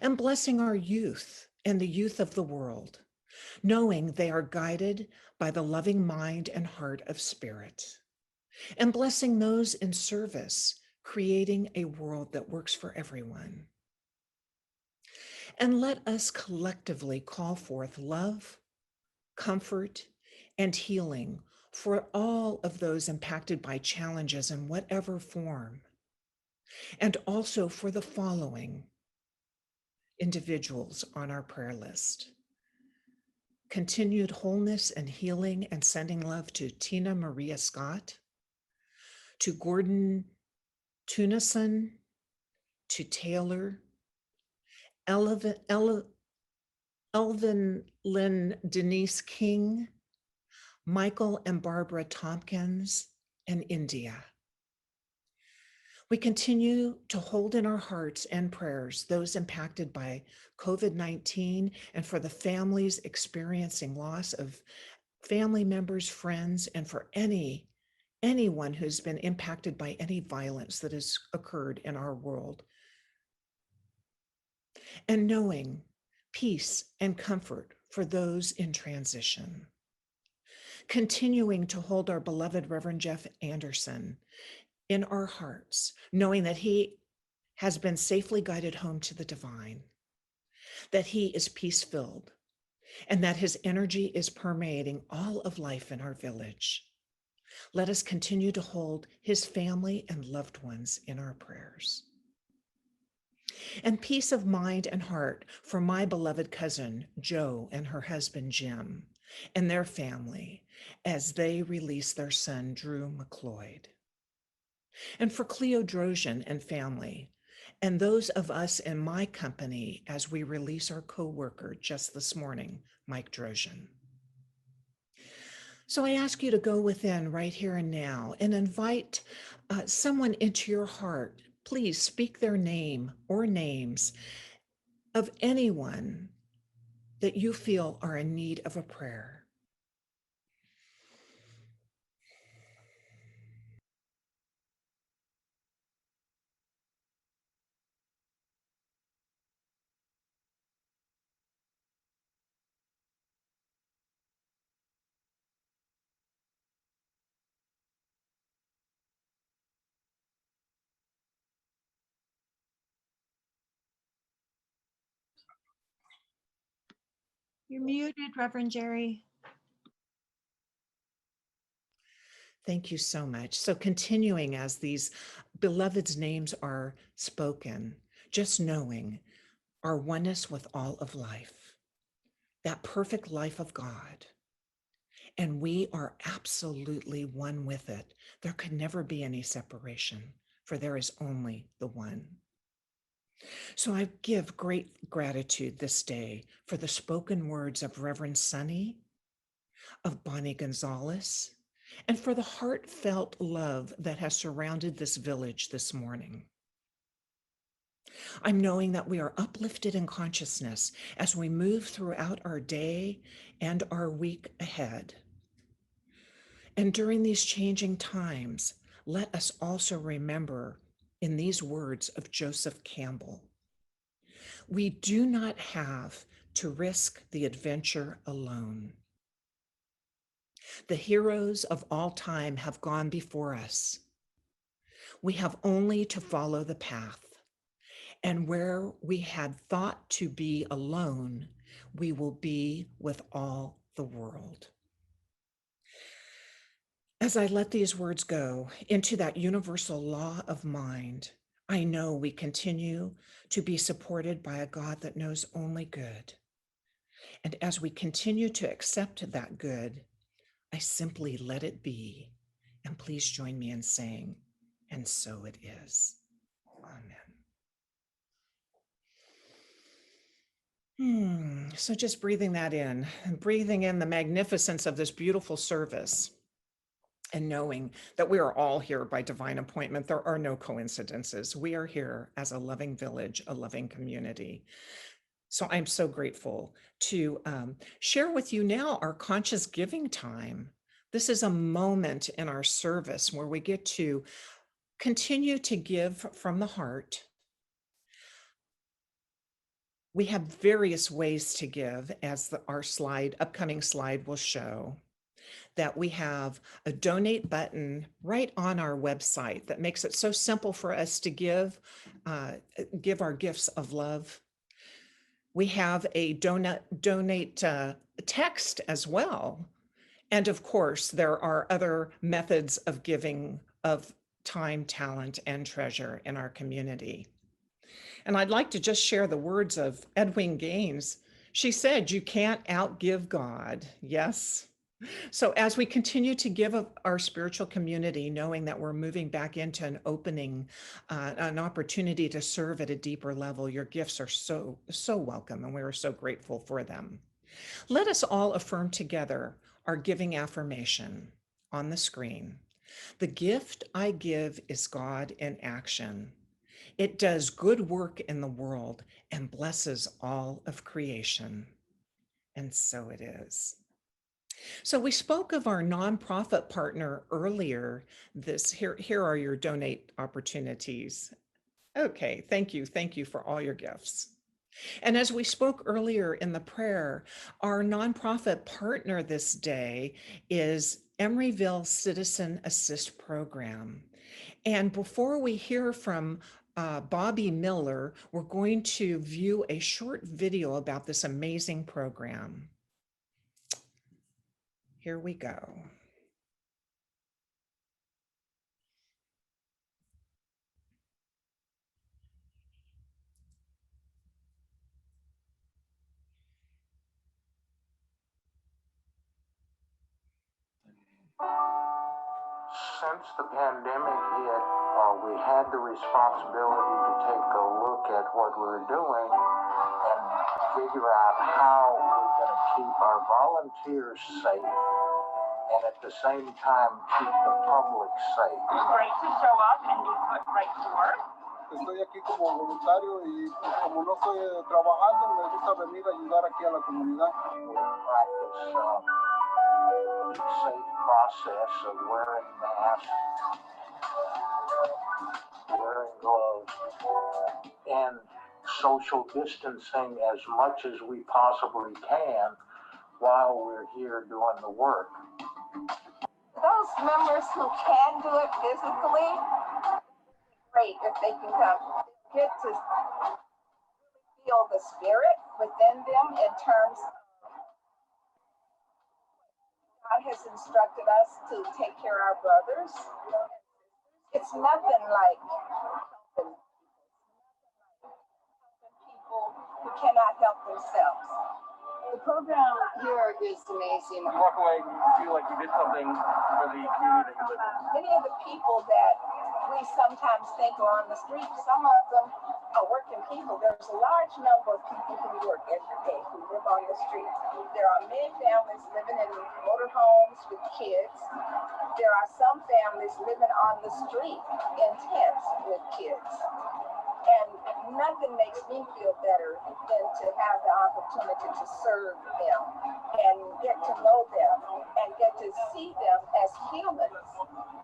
And blessing our youth and the youth of the world, knowing they are guided by the loving mind and heart of Spirit. And blessing those in service, creating a world that works for everyone. And let us collectively call forth love, comfort, and healing for all of those impacted by challenges in whatever form, and also for the following individuals on our prayer list. Continued wholeness and healing and sending love to Tina Maria Scott, to Gordon Tunison, to Taylor, Elvin Lynn Denise King, Michael and Barbara Tompkins, and India. We continue to hold in our hearts and prayers those impacted by COVID-19 and for the families experiencing loss of family members, friends, and for anyone who's been impacted by any violence that has occurred in our world. And knowing peace and comfort for those in transition. Continuing to hold our beloved Reverend Jeff Anderson in our hearts, knowing that he has been safely guided home to the divine, that he is peace-filled, and that his energy is permeating all of life in our village. Let us continue to hold his family and loved ones in our prayers. And peace of mind and heart for my beloved cousin, Jo, and her husband, Jim, and their family as they release their son, Drew McLeod. And for Cleo Drosian and family, and those of us in my company as we release our co-worker just this morning, Mike Drosian. So I ask you to go within right here and now and invite someone into your heart. Please speak their name or names of anyone that you feel are in need of a prayer. You're muted, Reverend Jerry. Thank you so much. So continuing as these beloved's names are spoken, just knowing our oneness with all of life, that perfect life of God, and we are absolutely one with it. There could never be any separation, for there is only the one. So I give great gratitude this day for the spoken words of Reverend Soni, of Bonnie Gonzalez, and for the heartfelt love that has surrounded this village this morning. I'm knowing that we are uplifted in consciousness as we move throughout our day and our week ahead. And during these changing times, let us also remember in these words of Joseph Campbell, we do not have to risk the adventure alone. The heroes of all time have gone before us. We have only to follow the path. And where we had thought to be alone, we will be with all the world. As I let these words go into that universal law of mind, I know we continue to be supported by a God that knows only good. And as we continue to accept that good, I simply let it be. And please join me in saying, and so it is. Amen. So just breathing that in and breathing in the magnificence of this beautiful service and knowing that we are all here by divine appointment. There are no coincidences. We are here as a loving village, a loving community. So I'm so grateful to share with you now our conscious giving time. This is a moment in our service where we get to continue to give from the heart. We have various ways to give, as our upcoming slide will show, that we have a donate button right on our website that makes it so simple for us to give our gifts of love. We have a donate text as well. And of course, there are other methods of giving of time, talent, and treasure in our community. And I'd like to just share the words of Edwin Gaines. She said, "You can't outgive God." Yes, So as we continue to give of our spiritual community, knowing that we're moving back into an opening, an opportunity to serve at a deeper level, your gifts are so welcome, and we are so grateful for them. Let us all affirm together our giving affirmation on the screen. The gift I give is God in action. It does good work in the world and blesses all of creation. And so it is. So we spoke of our nonprofit partner earlier. Here are your donate opportunities. Okay, thank you. Thank you for all your gifts. And as we spoke earlier in the prayer, our nonprofit partner this day is Emeryville Citizen Assist Program. And before we hear from Bobby Miller, we're going to view a short video about this amazing program. Here we go. Since the pandemic hit, we had the responsibility to take a look at what we're doing and figure out how we're going to keep our volunteers safe and at the same time keep the public safe. It's great to show up and be put right to work. Estoy aquí como voluntario y como no estoy trabajando, me gusta venir a ayudar aquí a la comunidad. Practice safe process of wearing masks, wearing gloves, and social distancing as much as we possibly can while we're here doing the work. Those members who can do it physically, great if they can come. Get to feel the spirit within them in terms of God has instructed us to take care of our brothers. It's nothing like helping people who cannot help themselves. The program here is amazing. You walk away and you feel like you did something for the community that you live in. Many of the people that we sometimes think are on the street, some of them are working people. There's a large number of people who work every day who live on the street. There are many families living in motorhomes with kids. There are some families living on the street in tents with kids. And nothing makes me feel better than to have the opportunity to serve them and get to know them and get to see them as humans.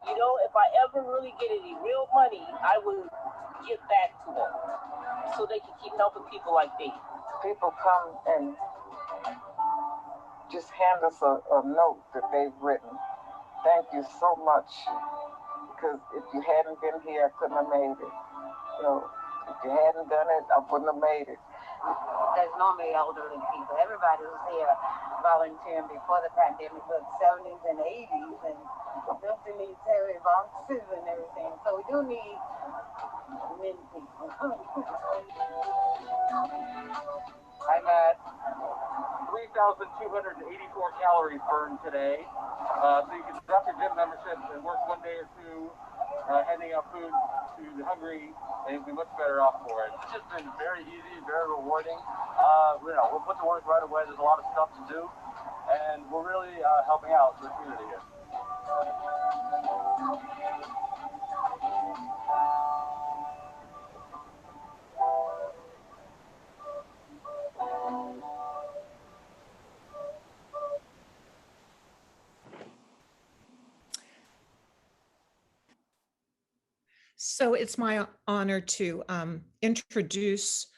You know, if I ever really get any real money, I would give back to them so they can keep helping people like me. People come and just hand us a note that they've written. Thank you so much, because if you hadn't been here, I couldn't have made it. You know, if you hadn't done it, I wouldn't have made it. There's normally elderly people. Everybody was here volunteering before the pandemic, but 70s and 80s, and just military boxes and everything. So we do need many people. I'm at 3,284 calories burned today. So you can drop your gym membership and work one day or two handing out food to the hungry, and you'll be much better off for it. It's just been very easy, very rewarding. We'll put to work right away. There's a lot of stuff to do, and we're really helping out the community here. So it's my honor to introduce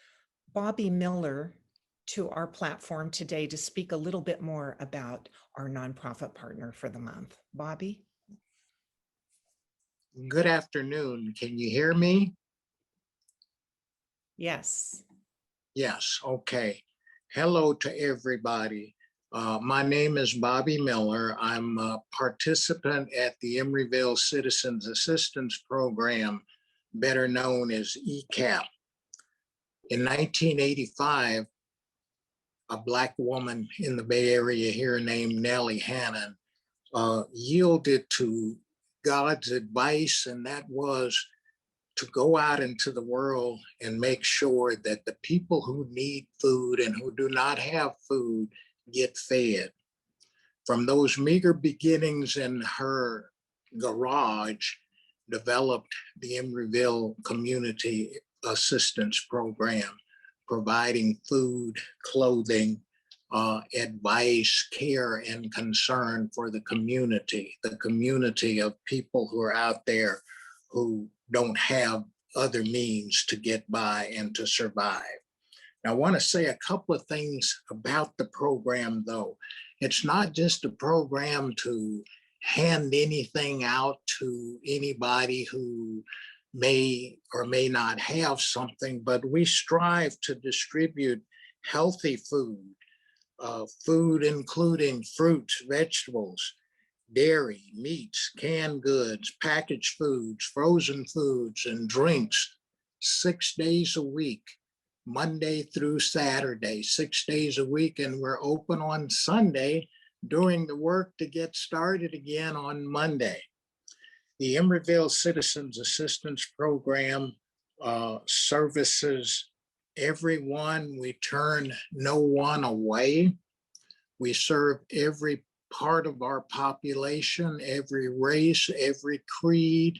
Bobby Miller to our platform today to speak a little bit more about our nonprofit partner for the month. Bobby? Good afternoon. Can you hear me? Yes. Yes, okay. Hello to everybody. My name is Bobby Miller. I'm a participant at the Emeryville Citizens Assistance Program, better known as ECAP. In 1985, a Black woman in the Bay Area here named Nellie Hannon, yielded to God's advice, and that was to go out into the world and make sure that the people who need food and who do not have food get fed. From those meager beginnings in her garage, developed the Emeryville Community Assistance Program, providing food, clothing, advice, care, and concern for the community of people who are out there who don't have other means to get by and to survive. Now, I want to say a couple of things about the program, though. It's not just a program to hand anything out to anybody who may or may not have something, but we strive to distribute healthy food, food including fruits, vegetables, dairy, meats, canned goods, packaged foods, frozen foods, and drinks 6 days a week, Monday through Saturday, 6 days a week. And we're open on Sunday during the work to get started again on Monday. The Emeryville Citizens Assistance Program services everyone. We turn no one away. We serve every part of our population, every race, every creed,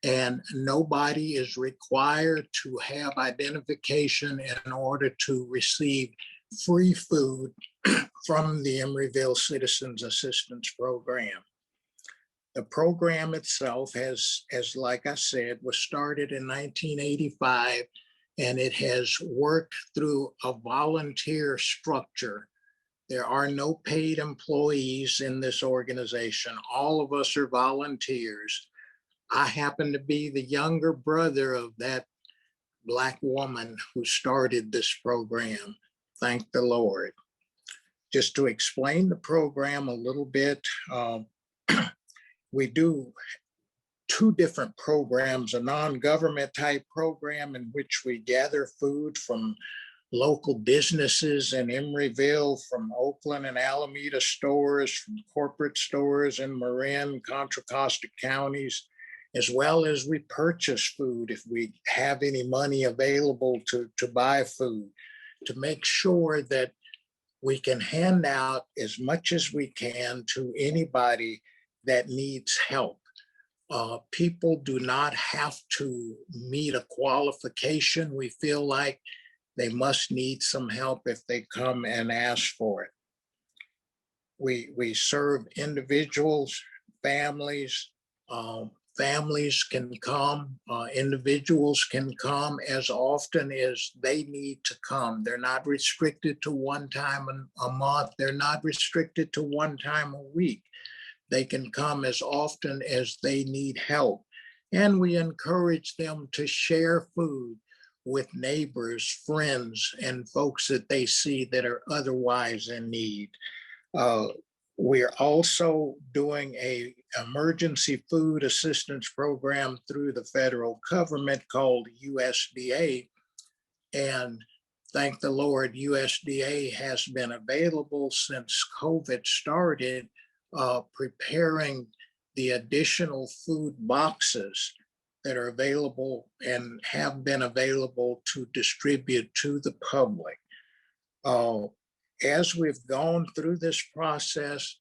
and nobody is required to have identification in order to receive free food from the Emeryville Citizens Assistance Program. The program itself has, like I said, was started in 1985, and it has worked through a volunteer structure. There are no paid employees in this organization. All of us are volunteers. I happen to be the younger brother of that Black woman who started this program. Thank the Lord. Just to explain the program a little bit, we do two different programs, a non-government type program in which we gather food from local businesses in Emeryville, from Oakland and Alameda stores, from corporate stores in Marin, Contra Costa counties, as well as we purchase food if we have any money available to buy food, to make sure that we can hand out as much as we can to anybody that needs help. People do not have to meet a qualification. We feel like they must need some help if they come and ask for it. We serve individuals, families. Families can come, individuals can come as often as they need to come. They're not restricted to one time a month. They're not restricted to one time a week. They can come as often as they need help. And we encourage them to share food with neighbors, friends, and folks that they see that are otherwise in need. We're also doing an emergency food assistance program through the federal government called USDA. And thank the Lord, USDA has been available since COVID started, preparing the additional food boxes that are available and have been available to distribute to the public. As we've gone through this process,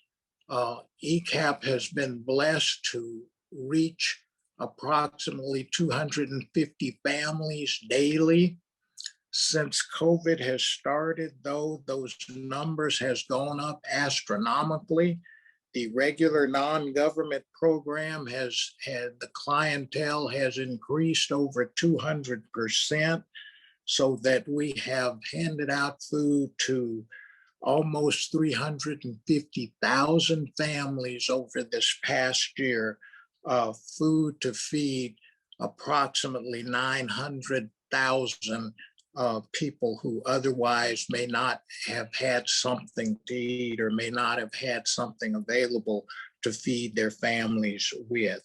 ECAP has been blessed to reach approximately 250 families daily. Since COVID has started, though, those numbers has gone up astronomically. The regular non-government program has had, the clientele has increased over 200%, so that we have handed out food to almost 350,000 families over this past year, food to feed approximately 900,000 people who otherwise may not have had something to eat or may not have had something available to feed their families with.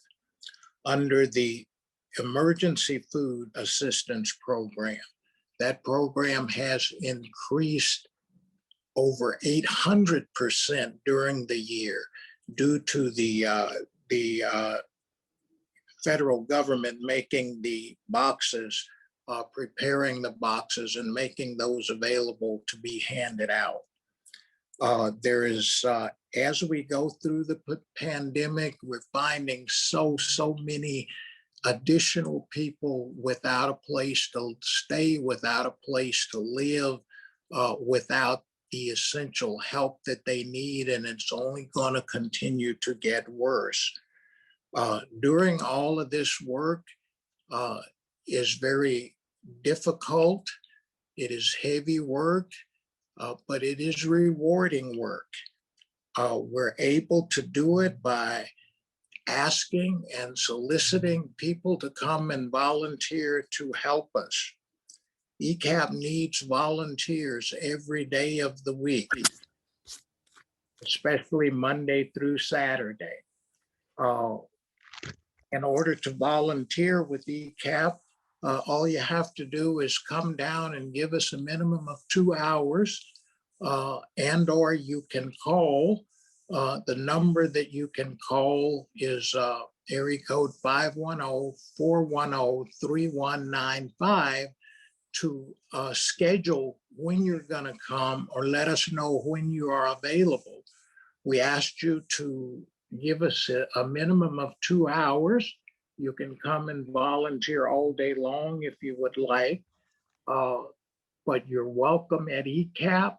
Under the Emergency Food Assistance Program, that program has increased over 800% during the year due to the federal government making the boxes, preparing the boxes and making those available to be handed out. There is, as we go through the pandemic, we're finding so many additional people without a place to stay, without a place to live, without the essential help that they need, and it's only going to continue to get worse. During all of this work is very difficult. It is heavy work, but it is rewarding work. We're able to do it by asking and soliciting people to come and volunteer to help us. ECAP needs volunteers every day of the week, especially Monday through Saturday. In order to volunteer with ECAP, all you have to do is come down and give us a minimum of 2 hours, and or you can call. The number that you can call is area code 510-410-3195 to schedule when you're going to come or let us know when you are available. We asked you to give us a minimum of 2 hours. You can come and volunteer all day long if you would like, but you're welcome at ECAP.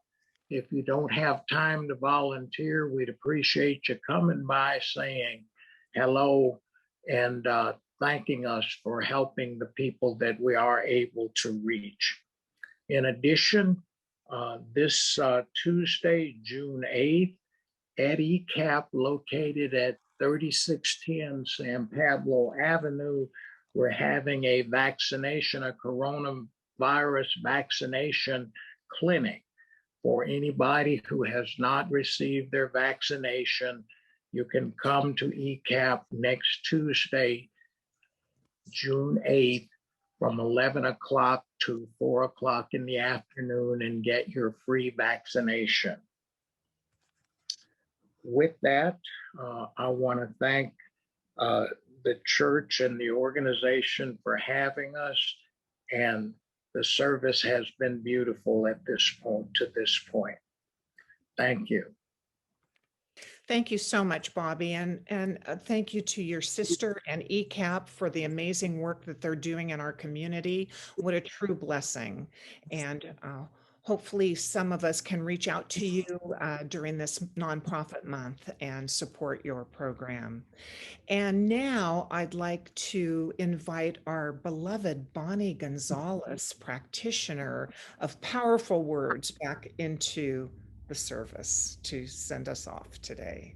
If you don't have time to volunteer, we'd appreciate you coming by, saying hello, and thanking us for helping the people that we are able to reach. In addition, this Tuesday, June 8th, at ECAP, located at 3610 San Pablo Avenue, we're having a coronavirus vaccination clinic. For anybody who has not received their vaccination, you can come to ECAP next Tuesday, June 8th, from 11 o'clock to 4 o'clock in the afternoon and get your free vaccination. With that, I want to thank the church and the organization for having us, and the service has been beautiful at this point, to this point. Thank you. Thank you so much, Bobby. And thank you to your sister and ECAP for the amazing work that they're doing in our community. What a true blessing. And hopefully some of us can reach out to you during this nonprofit month and support your program. And now I'd like to invite our beloved Bonnie Gonzalez, practitioner of powerful words, back into the service to send us off today.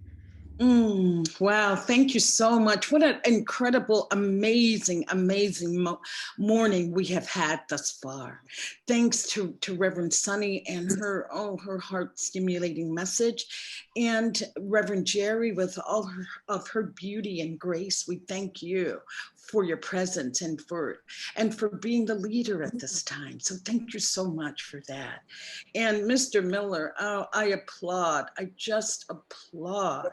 Wow, thank you so much. What an incredible, amazing morning we have had thus far. Thanks to Reverend Soni and her heart-stimulating message, and Reverend Jerry with all of her beauty and grace. We thank you for your presence and for being the leader at this time. So thank you so much for that. And Mr. Miller, I just applaud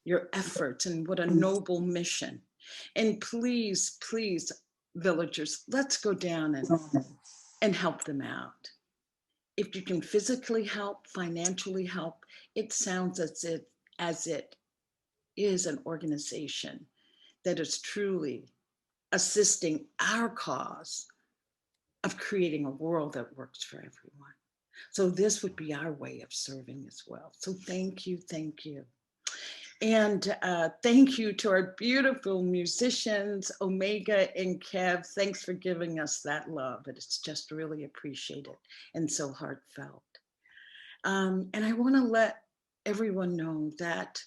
your efforts, and what a noble mission. And please, villagers, let's go down and help them out. If you can physically help, financially help, it sounds as it is an organization that is truly assisting our cause of creating a world that works for everyone. So this would be our way of serving as well. So thank you. And thank you to our beautiful musicians, Omega and Kev. Thanks for giving us that love. It's just really appreciated and so heartfelt. And I want to let everyone know that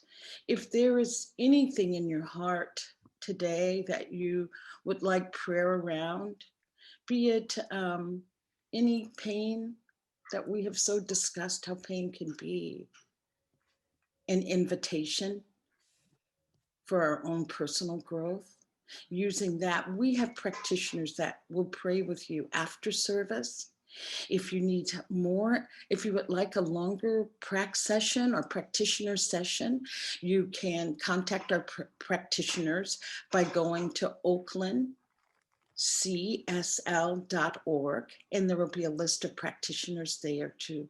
if there is anything in your heart today that you would like prayer around, be it any pain that we have so discussed how pain can be, an invitation for our own personal growth. Using that, we have practitioners that will pray with you after service If you need more, if you would like a longer prac session or practitioner session, you can contact our practitioners by going to oaklandcsl.org, and there will be a list of practitioners there to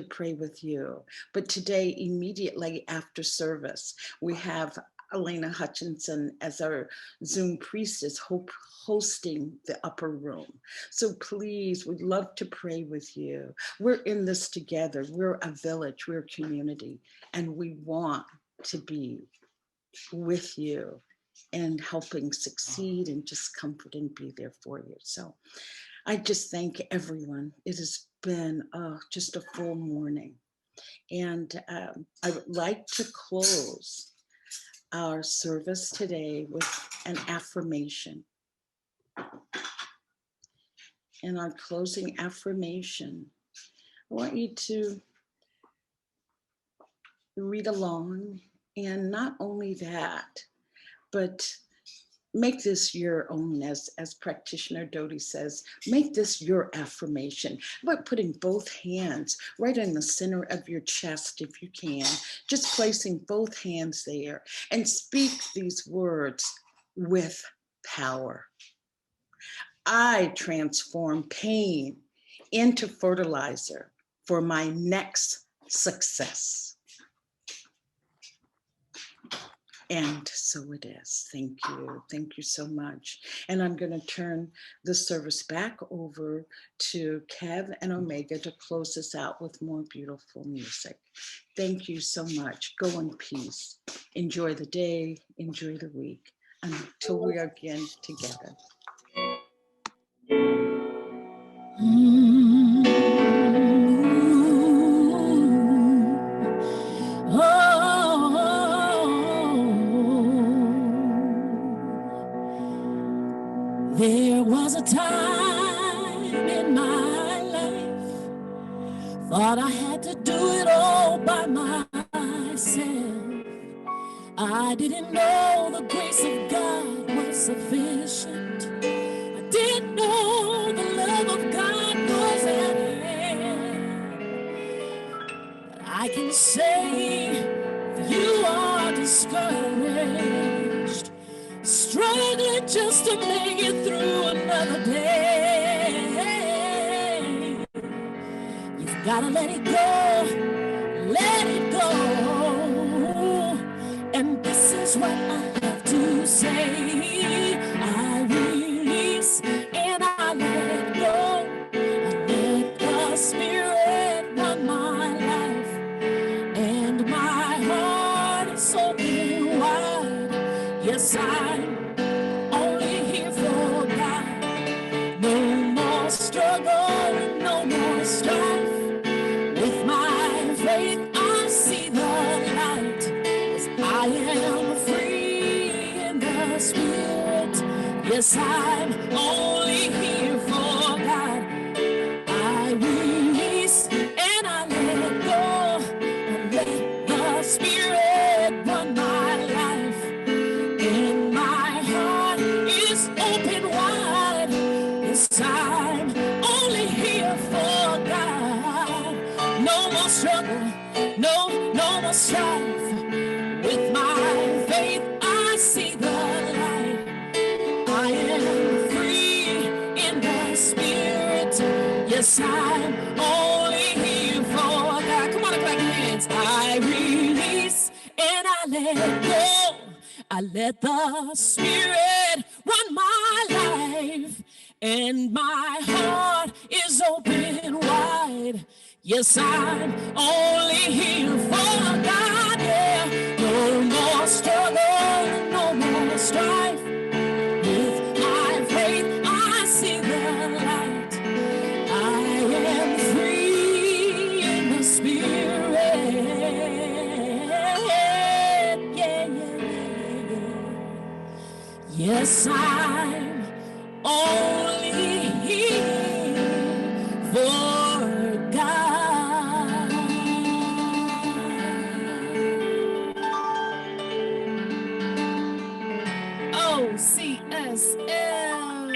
pray with you. But today, immediately after service, we have Elena Hutchinson as our Zoom priestess hosting the upper room. So please, we'd love to pray with you. We're in this together. We're a village, we're a community, and we want to be with you and helping succeed and just comfort and be there for you. So I just thank everyone. It has been just a full morning. And I would like to close our service today with an affirmation. In our closing affirmation, I want you to read along, and not only that, but make this your own, as practitioner Dodie says, make this your affirmation. How about putting both hands right in the center of your chest if you can, just placing both hands there and speak these words with power. I transform pain into fertilizer for my next success. And so it is. Thank you. Thank you so much. And I'm going to turn the service back over to Kev and Omega to close us out with more beautiful music. Thank you so much. Go in peace. Enjoy the day. Enjoy the week. Until we are again together. There was a time in my life, thought I had to do it all by myself. I didn't know the grace of God was sufficient. I didn't know the love of God was at hand. I can say if you are discouraged, struggling just to make it through another day, you've gotta let it go, let it go. And this is what I have to say: I release and I let go. I let the Spirit run my life, and my heart is open wide. Yes, I'm only here for God. No more struggle, no more strife. With my faith, I see the light. As I am free in the Spirit. Yes, I'm only here for God. I release and I let go. I let the Spirit run my life, and my heart is open wide. Yes, I'm only here for God. No more struggle, no more strife. With my faith, I see the light. I am free in the Spirit. Yes, I'm only here for God. Come on and clap your hands. I release and I let go. I let the Spirit run my life, and my heart is open wide. Yes, I'm only here for God. Yeah, no more struggle, no more strife. With my faith, I see the light. I am free in the Spirit. Yeah. Yes, I'm